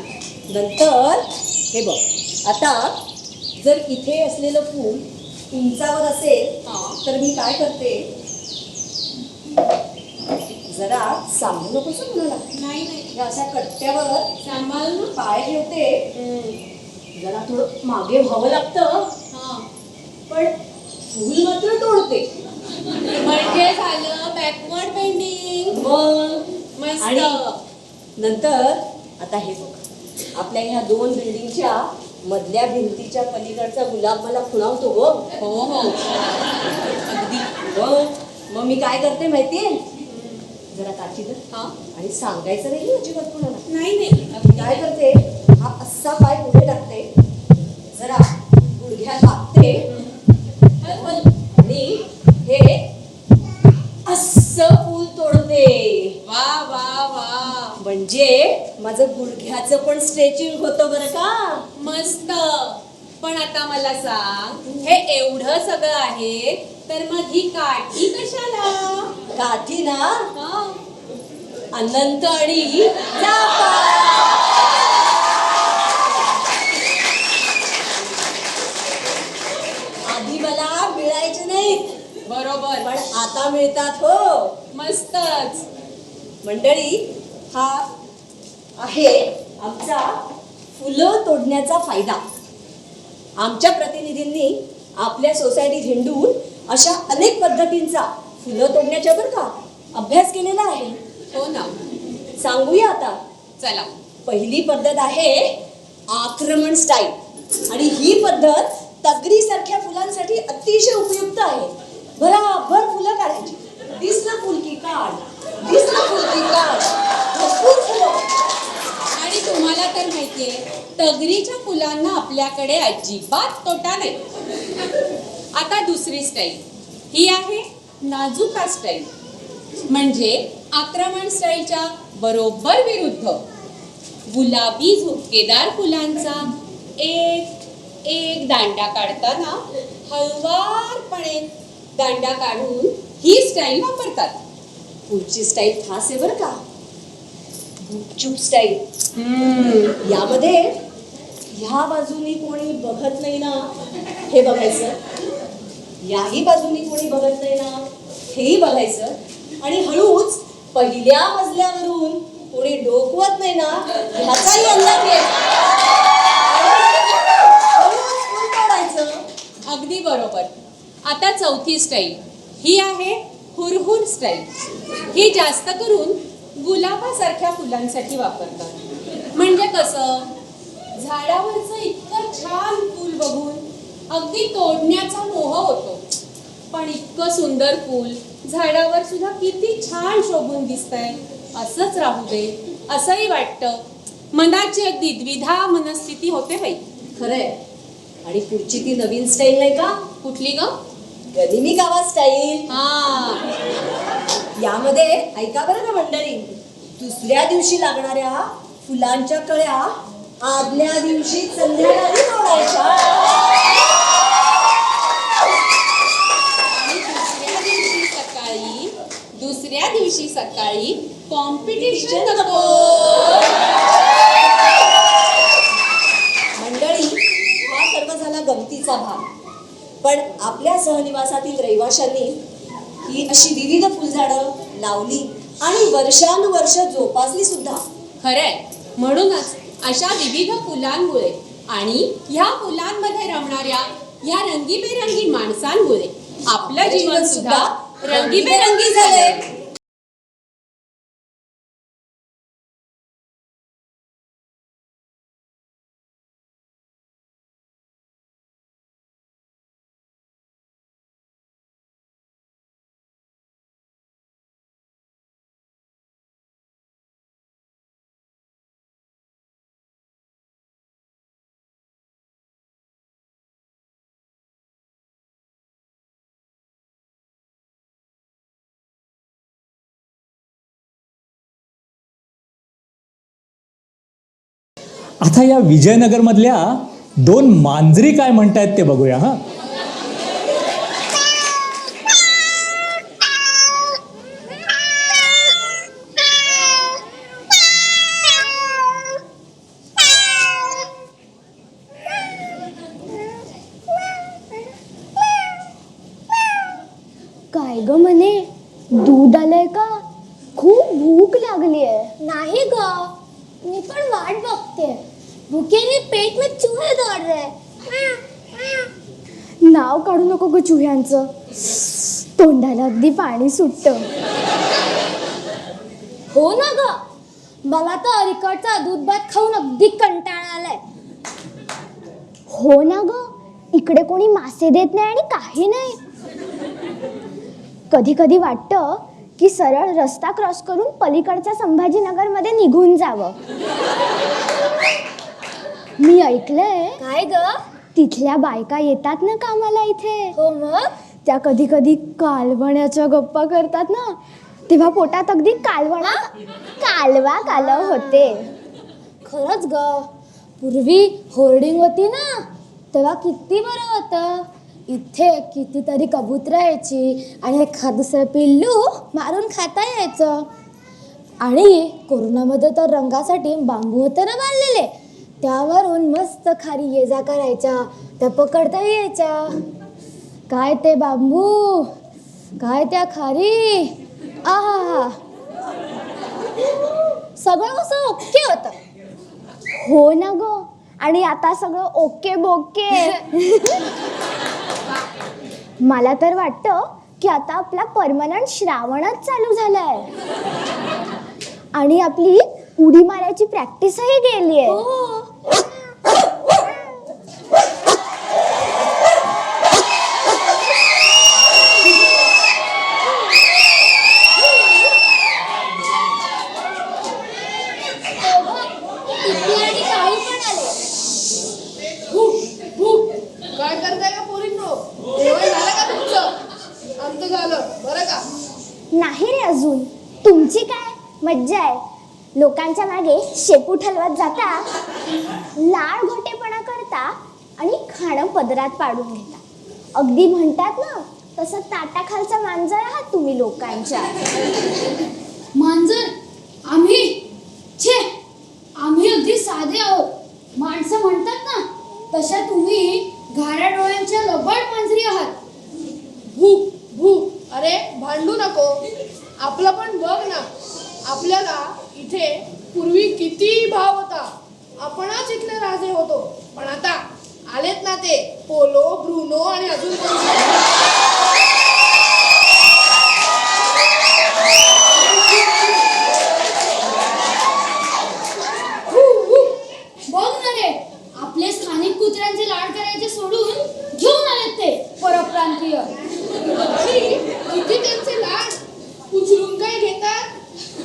नंतर हे बघ, आता जर इथे असलेलं फूल उंचावर असेल हा. तर मी काय करते, जरा सांगू नकोस मुलाला, नाही नाही, या अशा कट्ट्यावर सांभाळ ना. पाय ठेवते. जरा थोडं मागे व्हावं लागतं, हा. पण फूल मात्र तोडते. म्हणजे झालं बॅकवर्ड बेंडिंग. मग मस्त. आणि नंतर आता हे बघ, आपल्या ह्या 2 बिल्डिंगच्या मधल्या भिंतीच्या पलीकडचा गुलाब मला खुणावतो गो. हो हो, अगदी. मग मी काय करते माहितीये, जरा काठी धर हा. आणि सांगायचं नाही अजिबात कोणाला. नाही नाही, मी काय करते, हा असा पाय पुढे टाकते, जरा गुडघ्यात टाकते आणि हे असं फूल तोडते. वा वा वा. म्हणजे माझं गुडघ्याचं पण स्ट्रेचिंग होतं बरं का. मस्त. पण आता मला सांग, हे एवढं सगळं आहे तर मग ही काठी कशाला? काठी ना हा. अनंत आणि चाफा. आधी मला मिळायचे नाहीत, बरोबर. पण आता मिळतात हो. मस्तच. मंडळी, हा आहे आमचा फुलं तोडण्याचा फायदा. आमच्या प्रतिनिधींनी आपल्या सोसायटीत हिंडून अशा अनेक पद्धतींचा फुलं तोडण्याच्या बरं का अभ्यास केलेला आहे. हो ना. सांगूया आता. चला. पहिली पद्धत आहे आक्रमण स्टाईल, आणि ही पद्धत तगरी सारख्या फुलांसाठी अतिशय उपयुक्त आहे. भराभर फुलं काढायची, दिसलं फुल की काढ, दिसलं फुल की काढ, भरपूर फुलं. आणि तुम्हाला तर माहितीये, तगरीच्या फुलांना आपल्याकडे अजिबात तोटा नाही. आता दुसरी स्टाईल, ही आहे नाजुका स्टाईल. म्हणजे आक्रमण स्टाईलच्या बरोबर विरुद्ध. गुलाबी झुपकेदार फुलांचा एक एक दांडा काढताना हळुवारपणे दांडा काढून ही स्टाईल वापरतात. पुढची स्टाईल खास आहे बरं का, गुपचूप स्टाईल. यामध्ये ह्या बाजूनी कोणी बघत नाही ना हे बघायचं, याही बाजूनी कोणी बघत नाही ना हेही बघायचं, आणि हळूच पहिल्या मजल्यावरून कोणी डोकवत नाही ना ह्याचाही अंदाज घ्यायचं. अगदी बरोबर. आता चौथी स्टाईल, ही आहे हुरहुर स्टाईल. ही जास्त करून गुलाबासारख्या फुलांसाठी वापरतात. म्हणजे कसं, झाडावरचं इतकं छान फूल बघून अगदी तोडण्याचा मोह होतो, पण इतकं सुंदर फूल झाडावर सुद्धा किती छान शोभून दिसतंय, असंच राहू दे असंही वाटतं. मनाची अगदी द्विधा मनस्थिती होते बाई. खरंय. आणि पुढची ती नवीन स्टाईल नाही का, कुठली ग? गनिमी गावा स्टाईल. हा. यामध्ये ऐका बरं का मंडळी, दुसऱ्या दिवशी लागणाऱ्या फुलांच्या कळ्या आदल्या दिवशी संध्याकाळी तोडायच्या. आणि दुसऱ्या दिवशी सकाळी कॉम्पिटिशन नको. मंडळी, हा सर्व झाला गमतीचा भाग. पण आपल्या सहनिवासातील रहिवाशांनी ही अशी विविध फुलझाडं लावली आणि वर्षानुवर्ष जोपासली सुद्धा. खरंय, म्हणूनच अशा विविध फुलांमुळे आणि ह्या फुलांमध्ये रमणाऱ्या ह्या रंगीबेरंगी माणसांमुळे आपलं जीवन सुद्धा रंगीबेरंगी झालंय. आता या विजयनगरमधल्या 2 मांजरी काय म्हणतायत ते बघूया हा. काय ग म्हणे, दूध आलंय का? खूप भूक लागली आहे. नाही ग, मी पण वाट बघते. भुकेने पेट में चूहे दौड़ रहे. नाव काढू नको ग चुह्यांचं, तोंडाला अगदी पाणी सुटतं. हो ना ग, मला तर अलीकडचा दूध भात खाऊन अगदी कंटाळा आलाय. हो ना ग, इकडे कोणी मासे देत नाही आणि काही नाही. कधी कधी वाटतं की सरळ रस्ता क्रॉस करून पलीकडच्या संभाजीनगरमध्ये निघून जावं. मी ऐकलंय. काय ग? तिथल्या बायका येतात ना कामाला इथे. हो मग? त्या कधी कधी कालवण्याच्या गप्पा करतात ना, तेव्हा पोटात अगदी कालवा कालव होते. खरंच ग, पूर्वी होर्डिंग होती ना, तेव्हा किती बरं होतं. इथे कितीतरी कबूतरं यायची आणि एखाद दुसरं पिल्लू मारून खाता यायचं. आणि कोरोनामध्ये तर रंगासाठी बांबू होते ना बांधलेले, त्यावरून मस्त खारी ये जा करायच्या, त्या पकडता यायच्या. काय ते बांबू, काय त्या खारी, आहा, सगळं कसं ओके होतं. हो ना ग, आणि आता सगळं ओके बोके. मला तर वाटतं की आता आपला परमनंट श्रावणच चालू झालाय आणि आपली उडी मारायची प्रॅक्टिसही गेली आहे. काय करताय का पोरींनो? जेवण झालं का तुमचं? आमचं झालं बरं का? नाही रे अजून. तुमची काय मज्जा आहे, लोकांच्या मागे शेपूट हलवत जाता, लाड घोटेपणा करता आणि खाणं पदरात पाडून घेता. अगदी म्हणतात ना तसं ताटाखालचा मांजर आहात तुम्ही लोकांच्या. मांजर? आम्ही अगदी साधे आहोत. माणसं म्हणतात ना तशा तुम्ही घाऱ्या डोळ्यांच्या लबाड मांजरी आहात. भूक भूक, अरे भांडू नको. आपलं पण बघ ना, आपल्याला इथे पूर्वी किती भाव होता. आपणच इथले राजे होतो. पण आता आलेत ना ते पोलो, ब्रुनो आणि अजून बघ ना रे, आपले स्थानिक कुत्र्यांचे लाड करायचे सोडून घेऊन आलेत ते परप्रांतीय. किती त्यांचे लाड, उचलून काय घेतात,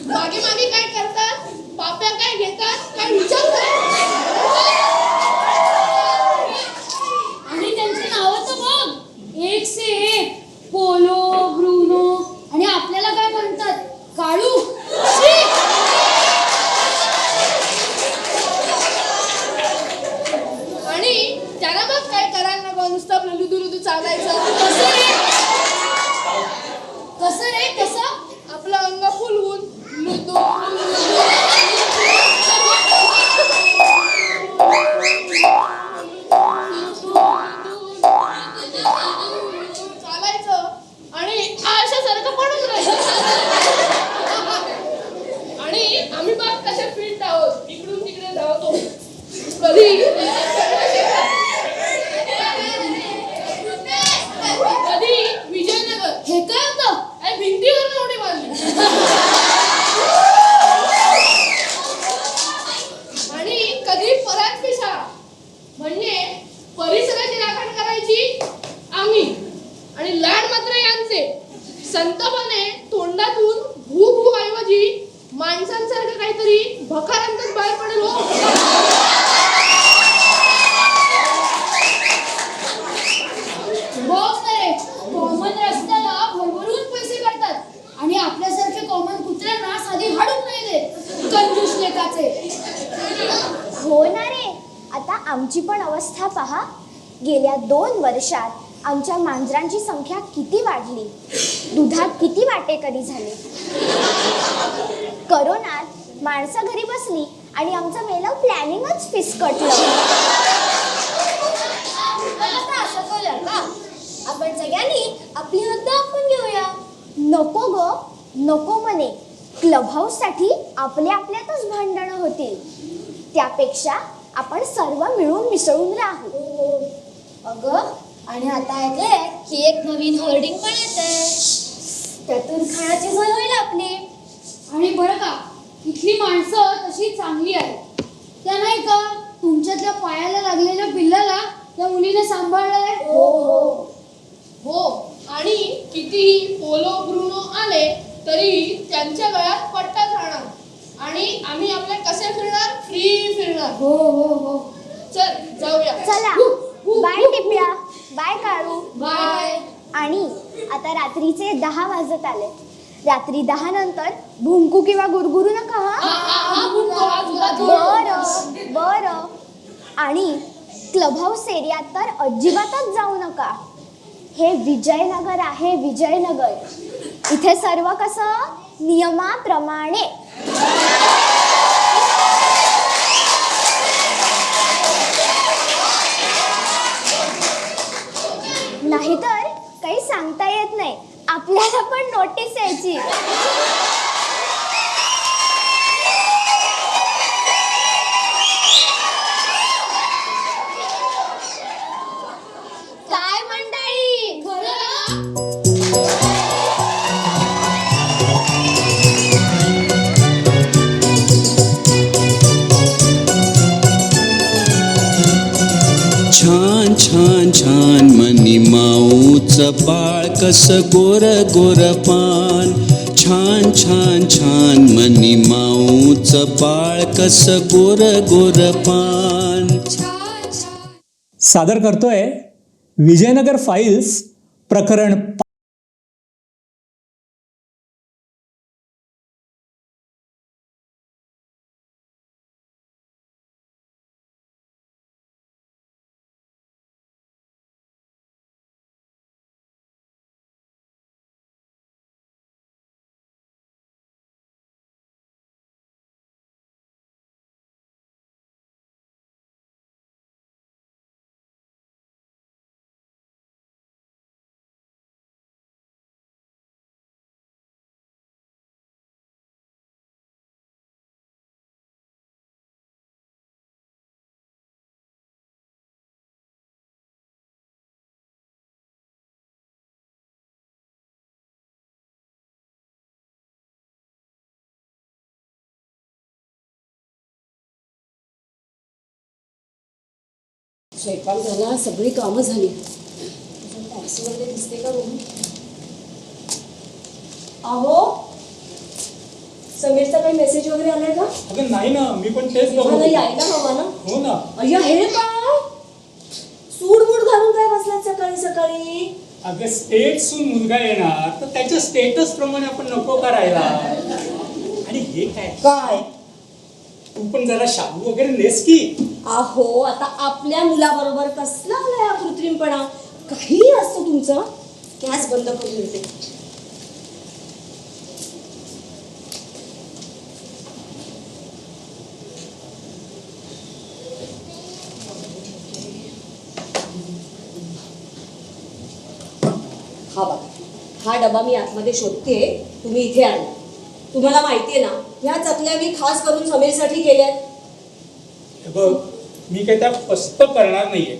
मागे मागे काय करतात, पाप्या काय घेतात, काय विचारतात. आणि त्यांची नावं तर बघ, एक से एक, पोलो, ब्रुनो, आणि आपल्याला काय म्हणतात, काळू. भकारांतच बाहेर पडेल हो. बघ रे, कॉमन रस्त्याला भरभरून पैसे काढतात आणि आपल्यासारखे कॉमन कुत्र्यांना साधी हाडूक नाही देत कंजूस लेकाचे. हो ना रे, आता आमची पण अवस्था पहा. गेल्या 2 वर्षात आमच्या मांजरांची संख्या किती वाढली, दुधात किती वाटेकरी झाले. करोनात माणसं घरी बसली आणि आमचं मेलं प्लॅनिंगच फिसकटलं. आता असं करूया का, आपण सगळ्यांनी आपली हद्द आपण घेऊया. नको ग, नको म्हणे. क्लब हाऊस साठी आपल्या आपल्यातच भांडणं होतील. त्यापेक्षा आपण सर्व मिळून मिसळून राहू. अगं, आणि आता ऐकलंय की एक नवीन होर्डिंग पण येते, त्यातून खाण्याची सोय होईल आपली. आणि बरं का, इथली माणसं तशी चांगली आहेत. त्या नाही का तुमच्यातल्या पायाला लागलेल्या पिल्लाला त्या मुलीने सांभाळलंय. हो हो हो, आणि कितीही पोलो ब्रुनो आले तरी त्यांच्या गळ्यात पट्टाच राहणार आणि आम्ही आपले कसे फिरणार, फ्री फिरणार. हो हो हो. चल जाऊया. चला, बाय टिप्या, बाय काळू. बाय. आणि आता रात्रीचे 10 वाजत आले. रात्री 10 नंतर भुंकू किंवा गुरगुरू नका हा. बरं बरं. आणि क्लब हाऊस एरियात तर अजिबातच जाऊ नका. हे विजयनगर आहे, विजयनगर. इथे सर्व कसं नियमाप्रमाणे. नाहीतर काही सांगता येत नाही, आपल्याला पण नोटीस यायची. काय मंडळी, छान छान छान मनी माऊच बाळ कस गोर गोर पान. छान छान छान मनी माऊच बाळ कस गोर गोर पान. सादर करतोय विजयनगर फाईल्स प्रकरण स्वयंपाक झाला, सगळी कामं झाली. टॅक्सीमध्ये दिसते का रूम? अहो, समीरचा काही मेसेज वगैरे आलाय का? अगं नाही ना, मी पण तेच मला यायला हवा ना. हो ना. अय्या, हे काय सूडबूड घालून काय बसलात सकाळी सकाळी? अगं स्टेट सून मुलगा येणार तर त्याच्या स्टेटस प्रमाणे आपण नको करायला. आणि हे काय काय तू पण जरा शाबू वगैरे नेस की. अहो, आता आपल्या मुलाबरोबर कसला आलाय हा कृत्रिमपणा? काही असतं तुमचं. गॅस बंद करून देते. हा बघा, हा डबा मी आतमध्ये शोधते, तुम्ही इथे आणा. तुम्हाला माहितीये ना, ह्या चकल्या मी खास करून समीरसाठी केल्यात. हे बघ, मी काही त्या पस्त करणार नाहीये.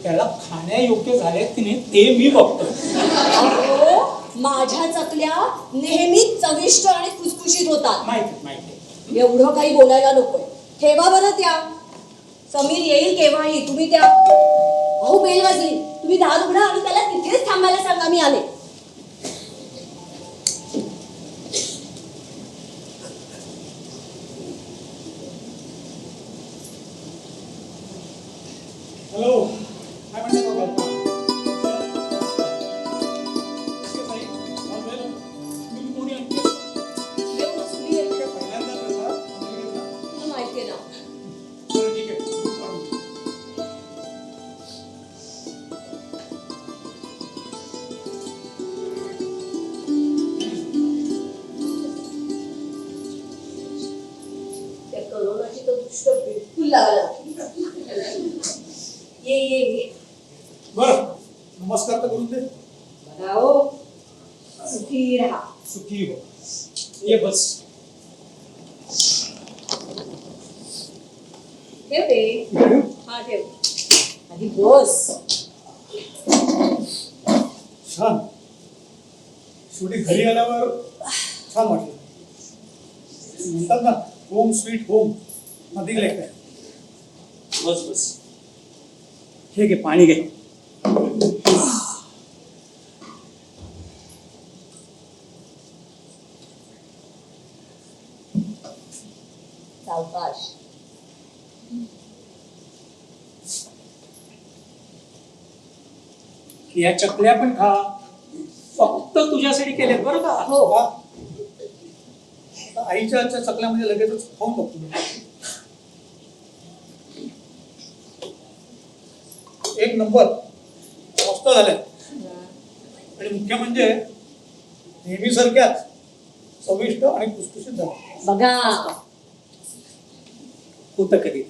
त्याला खाण्यायोग्य झाल्यात की नाही ते मी बघतो. अहो, माझ्या चकल्या नेहमीच चविष्ट आणि खुसखुशीत होतात. माहिती एवढं काही बोलायला नकोय. ठेवा बरं त्या. समीर येईल केव्हाही, तुम्ही त्या. अहो, बेल वाजली, तुम्ही दार उघडा आणि त्याला तिथेच थांबायला सांगा, मी आले. लागला. ये ये ये. बर नमस्कार तर करून दे. बघा हो, सुखी राहा. सुखी हो. ये बस. ठेवते. हा ठेव. आधी बस. छान. शेवटी घरी आल्यावर छान वाटलं. म्हणतात ना होम स्वीट होम नदी लेक आहे. बस बस. हे घे पाणी घे. सावकाश. या चकल्या पण खा. फक्त तुझ्यासाठी केले बरं का. हो. आईच्या हातच्या चकल्यामध्ये लगेचच खाऊन बघतो. एक नंबर मस्त झालंय. आणि मुख्य म्हणजे नेहमीसारख्याच चविष्ट आणि खुसखुशीत झालं. बघा होतं कधी.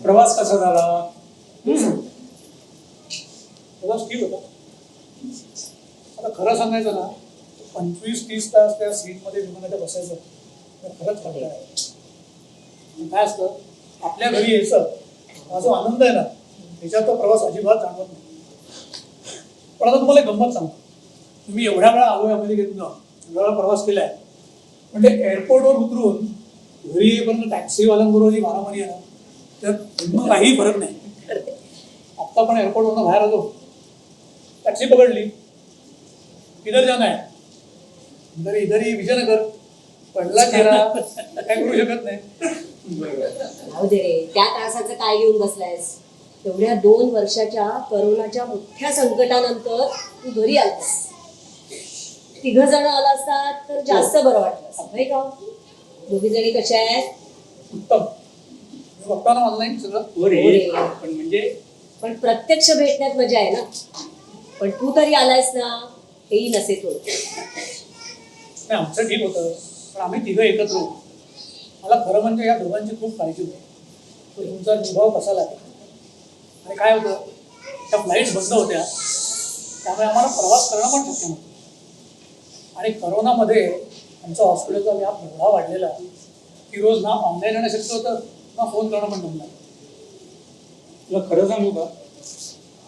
प्रवास कसा झाला. प्रवास ठीक होता. आता खरं सांगायचं ना 25-30 तास त्या सीटमध्ये विमानाच्या बसायचं खरंच वाटत आहे. काय असतं आपल्या घरी यायचं हा जो आनंद आहे ना त्याच्यात तो प्रवास अजिबात जाणवत नाही. पण आता तुम्हाला एक गंमत सांगतो. तुम्ही एवढ्या वेळा आलोय अमेरिकेतून एवढ्या वेळा प्रवास केलाय म्हणजे एअरपोर्टवर उतरून घरी येईपर्यंत टॅक्सीवाल्यांबरोबर जी मारामारी आहे ना त्यात मग काही फरक नाही. आत्ता पण एअरपोर्टवरून बाहेर आलो टॅक्सी पकडली. इधर जाना है. इधर ही विजयनगर. पडला चेहरा काय करू शकत नाही. जाऊ दे रे. त्या त्रासाचं काय घेऊन बसलायस. एवढ्या 2 वर्षाच्या करोनाच्या मोठ्या संकटानंतर तू घरी आलास. 3 जण आला असतात तर जास्त बरं वाटलं असतं नाही का. 2 जणी कशा आहेत. उत्तम. बघता ना ऑनलाईन सगळं. पण म्हणजे पण प्रत्यक्ष भेटण्यात मजा आहे ना. पण तू तरी आलायस ना हेही नसे थोडं. आमचं ठीक होतं पण आम्ही 3 एकत्र होतो. मला खरं म्हणजे या दोघांची खूप काळजी होती. तुमचा निभाव कसा लागेल. आणि काय होतं त्या फ्लाईट्स बंद होत्या त्यामुळे आम्हाला प्रवास करणं पण शक्य नव्हतं. आणि करोनामध्ये आमचा हॉस्पिटलचा व्याप एवढा वाढलेला की रोज ना ऑनलाईन येणं शक्य होतं ना फोन करणं पण जमलं. तुला खरं सांगू का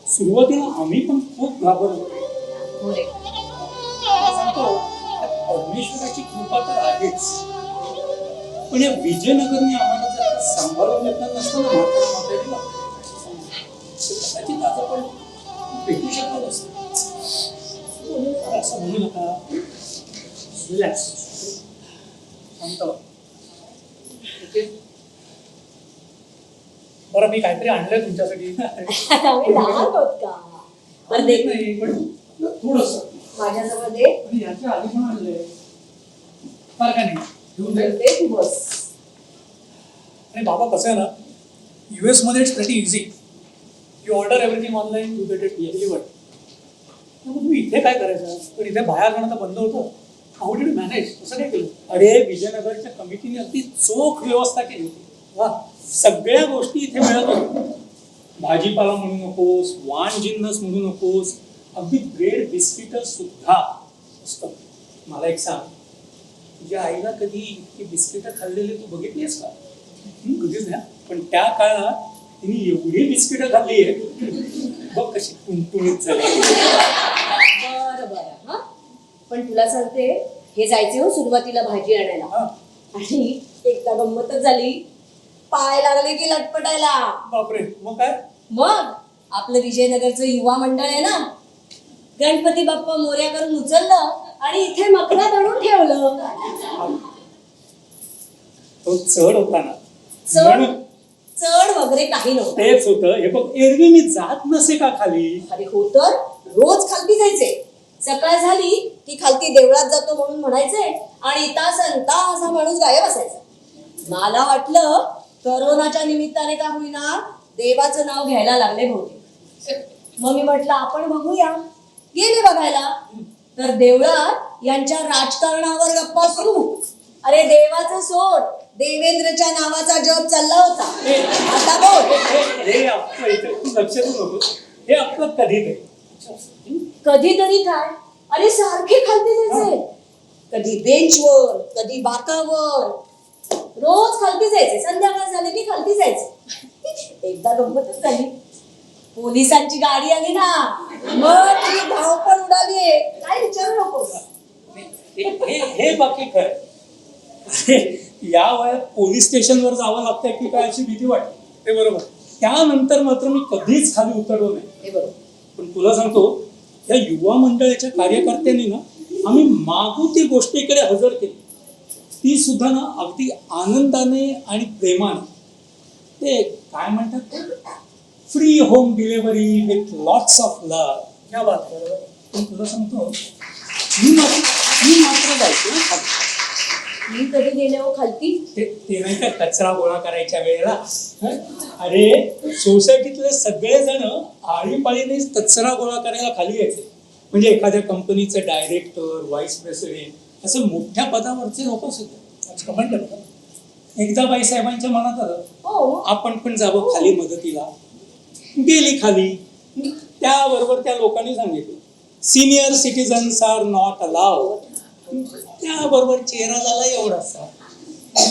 सुरुवातीला आम्ही पण खूप घाबरलो. सांगतो परमेश्वराची कृपा तर आहेच. पण या विजयनगरने आम्हाला जर सांभाळून घेतलं नसतं ना म्हातारीला कदाचित आज आपण भेटू शकलो नसतो. असं म्हणू नका. रिलॅक्स. शांत. बरं मी काहीतरी आणलंय तुमच्यासाठी. आम्ही लहान आहोत का. बरं दे. नाही पण थोडस माझ्याजवळ दे. याच्या आधी पण आणलंय. फार का नाही घेऊन जाईल. तू बस. आणि बाबा कसं आहे ना US मध्ये it's pretty easy. You order everything online you get it delivered. मग तुम्ही इथे काय करायचं. पण इथे बाहेर जाणं तर बंद होतं. How did you manage. कसं काय केलं. अरे विजयनगरच्या कमिटीने अगदी चोख व्यवस्था केली होती. वा सगळ्या गोष्टी इथे मिळत होत्या. भाजीपाला म्हणू नकोस वाण जिन्नस म्हणू नकोस अगदी ब्रेड बिस्किट सुद्धा असतं. मला एक सांग तुझ्या आईला कधी इतकी बिस्किटं खाल्लेली तू बघितलीस का. कधीच नाही. पण त्या काळात तिने एवढी बिस्किटं खाल्ली आहे बघ कशी टुणटुणीत झाली. बरं बरं. हा पण तुला सांगते हे जायचे हो सुरुवातीला भाजी आणायला. आणि एकदा गंमतच झाली. पाय लागले की लटपटायला. बापरे. मग काय. मग आपलं विजयनगरचं युवा मंडळ आहे ना गणपती बाप्पा मोरया करून उचललं आणि इथे मकरात आणून ठेवलं. तो चढ होता ना. चढ वगैरे काही नव्हतं. तेच होतं. हे बघ एरवी मी जात नसे का खाली. अरे हो तर रोज खालती जायचे. सकाळ झाली की खालती देवळात जातो म्हणून म्हणायचे आणि तासन तास हा माणूस गायब असायचा. मला वाटलं करोनाच्या निमित्ताने का होईना देवाचं नाव घ्यायला लागले बहुतेक. मग मी म्हटलं आपण बघूया. गेले बघायला तर देवळात यांच्या राजकारणावर गप्पा सुरू. अरे देवाचं सोड, देवेंद्रच्या नावाचा जप चालला होता. आता बोल. हे आपलं इथे लक्ष देऊ नको. हे आपलं कधी नाही. कधीतरी काय, अरे सारखे खालती जायचे. कधी बेंचवर, कधी बाकावर, रोज खालती जायचे. संध्याकाळ झाली की खालती जायचे. एकदा गंमतच झाली, पोलिसांची गाडी आली ना, मग ती धावपळ उडाली. काय विचारू नकोस. हे बाकी खरं. या वयात पोलीस स्टेशनवर जावं लागतंय की काय अशी भीती वाटते. ते बरोबर. त्यानंतर मात्र मी कधीच खाली उतरलो नाही. हे बरोबर. पण तुला सांगतो, या युवा मंडळाच्या कार्यकर्त्यांनी ना आम्ही मागू ती गोष्टीकडे हजर केली. ती सुद्धा ना अगदी आनंदाने आणि प्रेमाने. ते काय म्हणतात, free home delivery with lots of love. क्या बात आहे. पण तुला सांगतो, मी मात्र जायचो ना खाली. मी कधी गेले हो खालती? ते नाही का कचरा गोळा करायच्या वेळेला. अरे सोसायटीतले सगळेजण आळीपाळीने कचरा गोळा करायला खाली यायचे. म्हणजे एखाद्या कंपनीचे डायरेक्टर, व्हाईस प्रेसिडेंट असं मोठ्या पदावरचे लोक सुद्धा. म्हणलं एकदा बाईसाहेबांच्या मनात आलं, आपण पण जावं खाली मदतीला. गेली खाली. त्याबरोबर त्या लोकांनी सांगितलं, senior citizens are not allowed. त्याबरोबर चेहरा झाला एवढासा.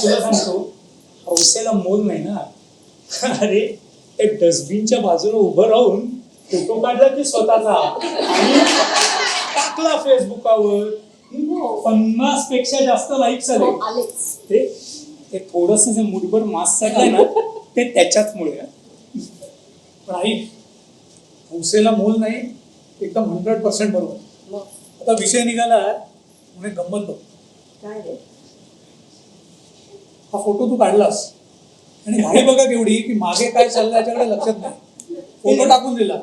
तुला सांगतो, हौसेला मोल नाही ना. अरे ते डस्टबिनच्या बाजूला उभं राहून फोटो काढला की स्वतःचा आणि टाकला फेसबुकावर. 50 पेक्षा जास्त लाईक्स आले. ते थोडस जे मुठभर मास्क चढलाय ना, ते त्याच्याचमुळे. पण आई, हौसेला मोल नाही, एकदम 100% बरोबर. आता विषय निघाला म्हणजे गंमत बघ. काय रे? हा फोटो तू काढलास आणि घाई बघा केवढी की मागे काय चाललं याच्याकडे लक्षात नाही. फोटो टाकून दिला,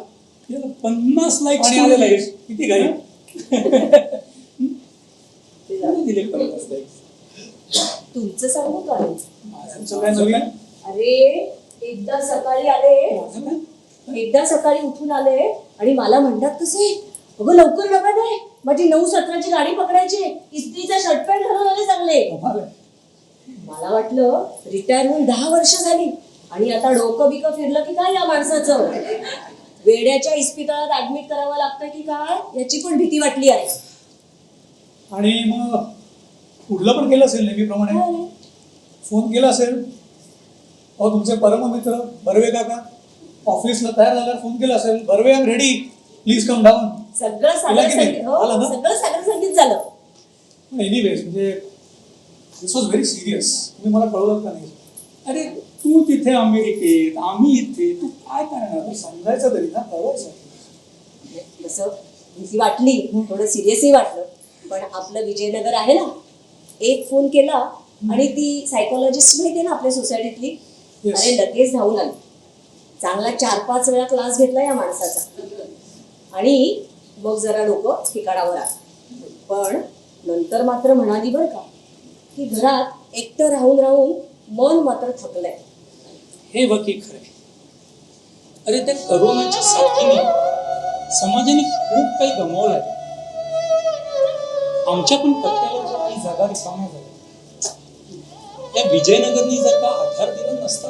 50 लाईक्स आणि आले लगेच. किती घाई. दिले 50 लाईक्स. तुमचं सांगू का? तुमचं काय नवीन? अरे एकदा सकाळी उठून आले आणि मला म्हणतात तसे, अगं लवकर डबा दे, माझी 9:17ची गाडी पकडायची, इस्त्रीचा शर्ट पॅन्ट घालून आले चांगले. मला वाटलं रिटायर होऊन 10 वर्ष झाली आणि आता डोकं बिकं फिरलं की काय या माणसाचं. वेड्याच्या इस्पितळात ऍडमिट करावं लागतं की काय याची पण भीती वाटली आहे. आणि मग पुढलं पण केलं असेल नेहमीप्रमाणे. फोन केला असेल, अहो तुमचे परममित्र बर्वे काका ऑफिसला तयार झाल्यावर फोन केला असेल, Barve I am ready, please come down. सगळं सागर संगीत झालं. एनिवेज म्हणजे दिस वॉज व्हेरी सिरियस. तुम्ही मला कळवलं का नाही? अरे तू तिथे अमेरिकेत, आम्ही इथे, तू काय करणार? समजायचं तरी ना, कळवायचं. तसं भीती वाटली, थोडं सिरियसही वाटलं. पण आपलं विजयनगर आहे ना, एक फोन केला आणि ती सायकोलॉजिस्ट माहिती आहे ना आपल्या सोसायटीतली, अरे लगेच धावून आली. चांगला 4-5 वेळा क्लास घेतला या माणसाचा आणि मग जरा डोकं ठिकाणावर आलं. पण नंतर मात्र म्हणाली बरं का, की घरात एकटं राहून राहून मन मात्र थकलंय. हे बाकी खरंय. अरे त्या करोनाच्या साथीने समाजाने खूप काही गमावलंय. आमच्या पण पत्त्यावर काही जागा रिकाम्या झाल्या. या विजयनगरनी जर का आधार दिला नसता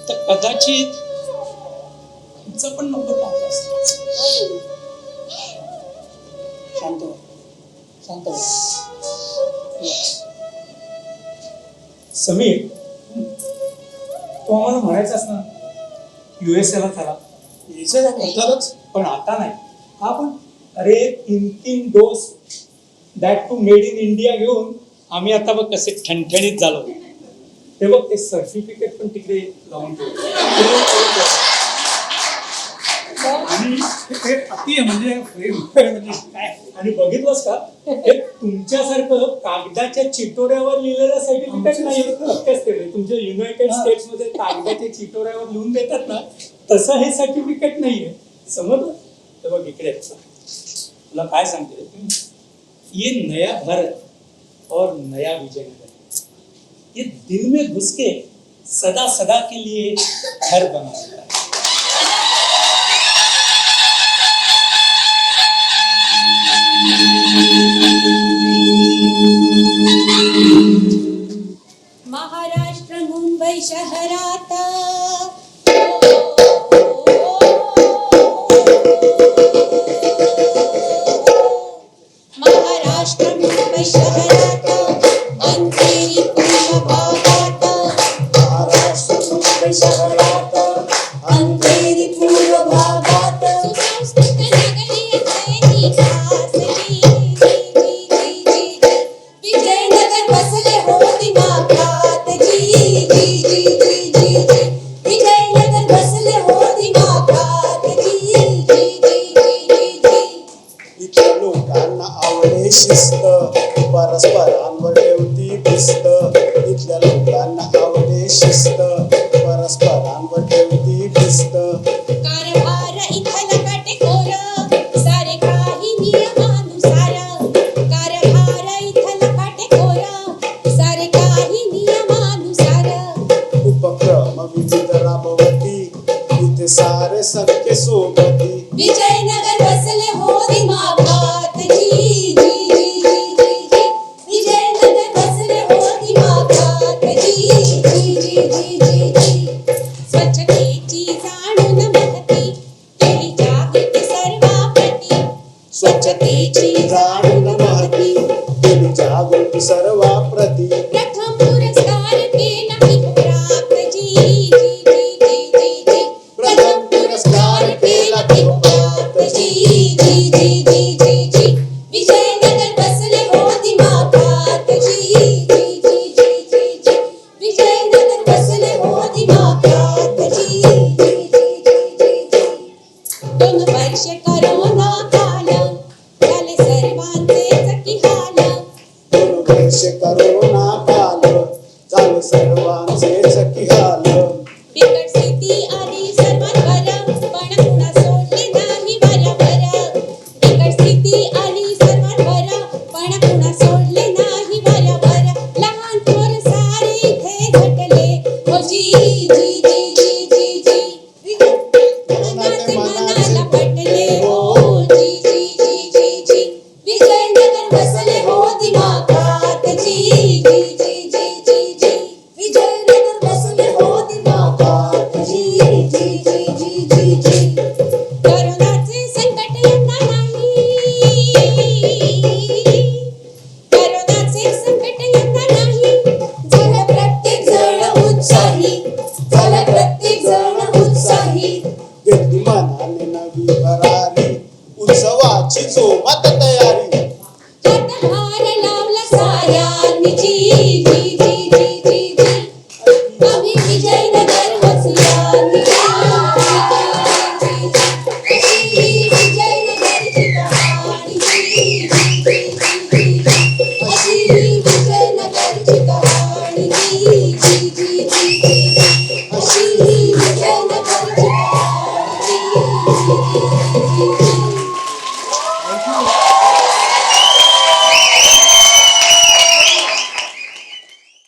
तर कदाचित तुमचा पण नंबर लागला असता. शांत शांत. समीर, तू आम्हाला म्हणायचास ना USA ला चला. यायचं पण आता नाही. का पण? अरे 3 dose that too made in India घेऊन आम्ही आता बघ कसे ठणठणीत झालो. ते बघ ते सर्टिफिकेट पण तिकडे लावून आणि ते अति म्हणजे काय. आणि बघितलंस का, हे तुमच्यासारखं कागदाच्या चिटोऱ्यावर लिहिलेलं सर्टिफिकेट नाही. तुमच्या युनायटेड स्टेट्स मध्ये कागदाच्या चिटोऱ्यावर लिहून देतात ना, तसं हे सर्टिफिकेट नाहीये. समजलं? तर बघ इकडे तुला काय सांगते, ये नया भारत और नया विजयनगर, ये दिल में घुस के सदा सदा के लिए घर बना. Thank you. महाराष्ट्र मुंबई शहरात अंधेरी पूर्व भागात महाराष्ट्र मुंबई शहरात अंधेरी पूर्व भागात सुसंस्कृत नगरी असेली खासगी विजयनगर बसले हो दिमाखात जी विजयनगर बसले हो दिमाखात इथल्या लोकांना आवडे शिस्त परस्परांवर ठेवती भिस्त इथल्या लोकांना आवडे शिस्त परस्परांवर ठेवती भिस्त कारभार इथला काटेकोर सारे काही नियमानुसार कारभार इथला काटेकोर सारे काही नियमानुसार उपक्रम विविध राबवती इथे सारे सख्खे सोबती विजयनगर बसले हो दिमाखात जी विजयनगर बसले हो दिमाखात जी स्वच्छतेची जाणून महती केली जागृती सर्वाप्रती स्वच्छतेची जाणून महती केली जागृती सर्वाप्रती प्रथम पुरस्कार केला मी प्राप्त जी प्रथम पुरस्कार केला की प्राप्त विजयनगर बसले हो दिमाखात जी विजयनगर बसले हो दिमाखात जी 2 वर्ष करोना काल झाले सर्वांचेच की हाल 2 वर्ष करोना काल झाले सर्वांचेच की हाल बिकट स्थिती आली सर्वांवर पण कुणा सोडले नाही वाऱ्यावर बिकट स्थिती आली सर्वांवर पण कुणा सोडले नाही वाऱ्यावर लहान थोर सारे इथे झटले हो जी मनाला पटले हो जी विजयनगर बसले हो दिमाखात जी विजयनगर बसले हो दिमाखात जी करोनाचे संकट यांना नाही करोनाचे संकट यांना नाही झाला प्रत्येक जण उत्साही झाला प्रत्येक जण उत्साही घेतली मनाने नवी भरारी उत्सवाची जोमात तयारी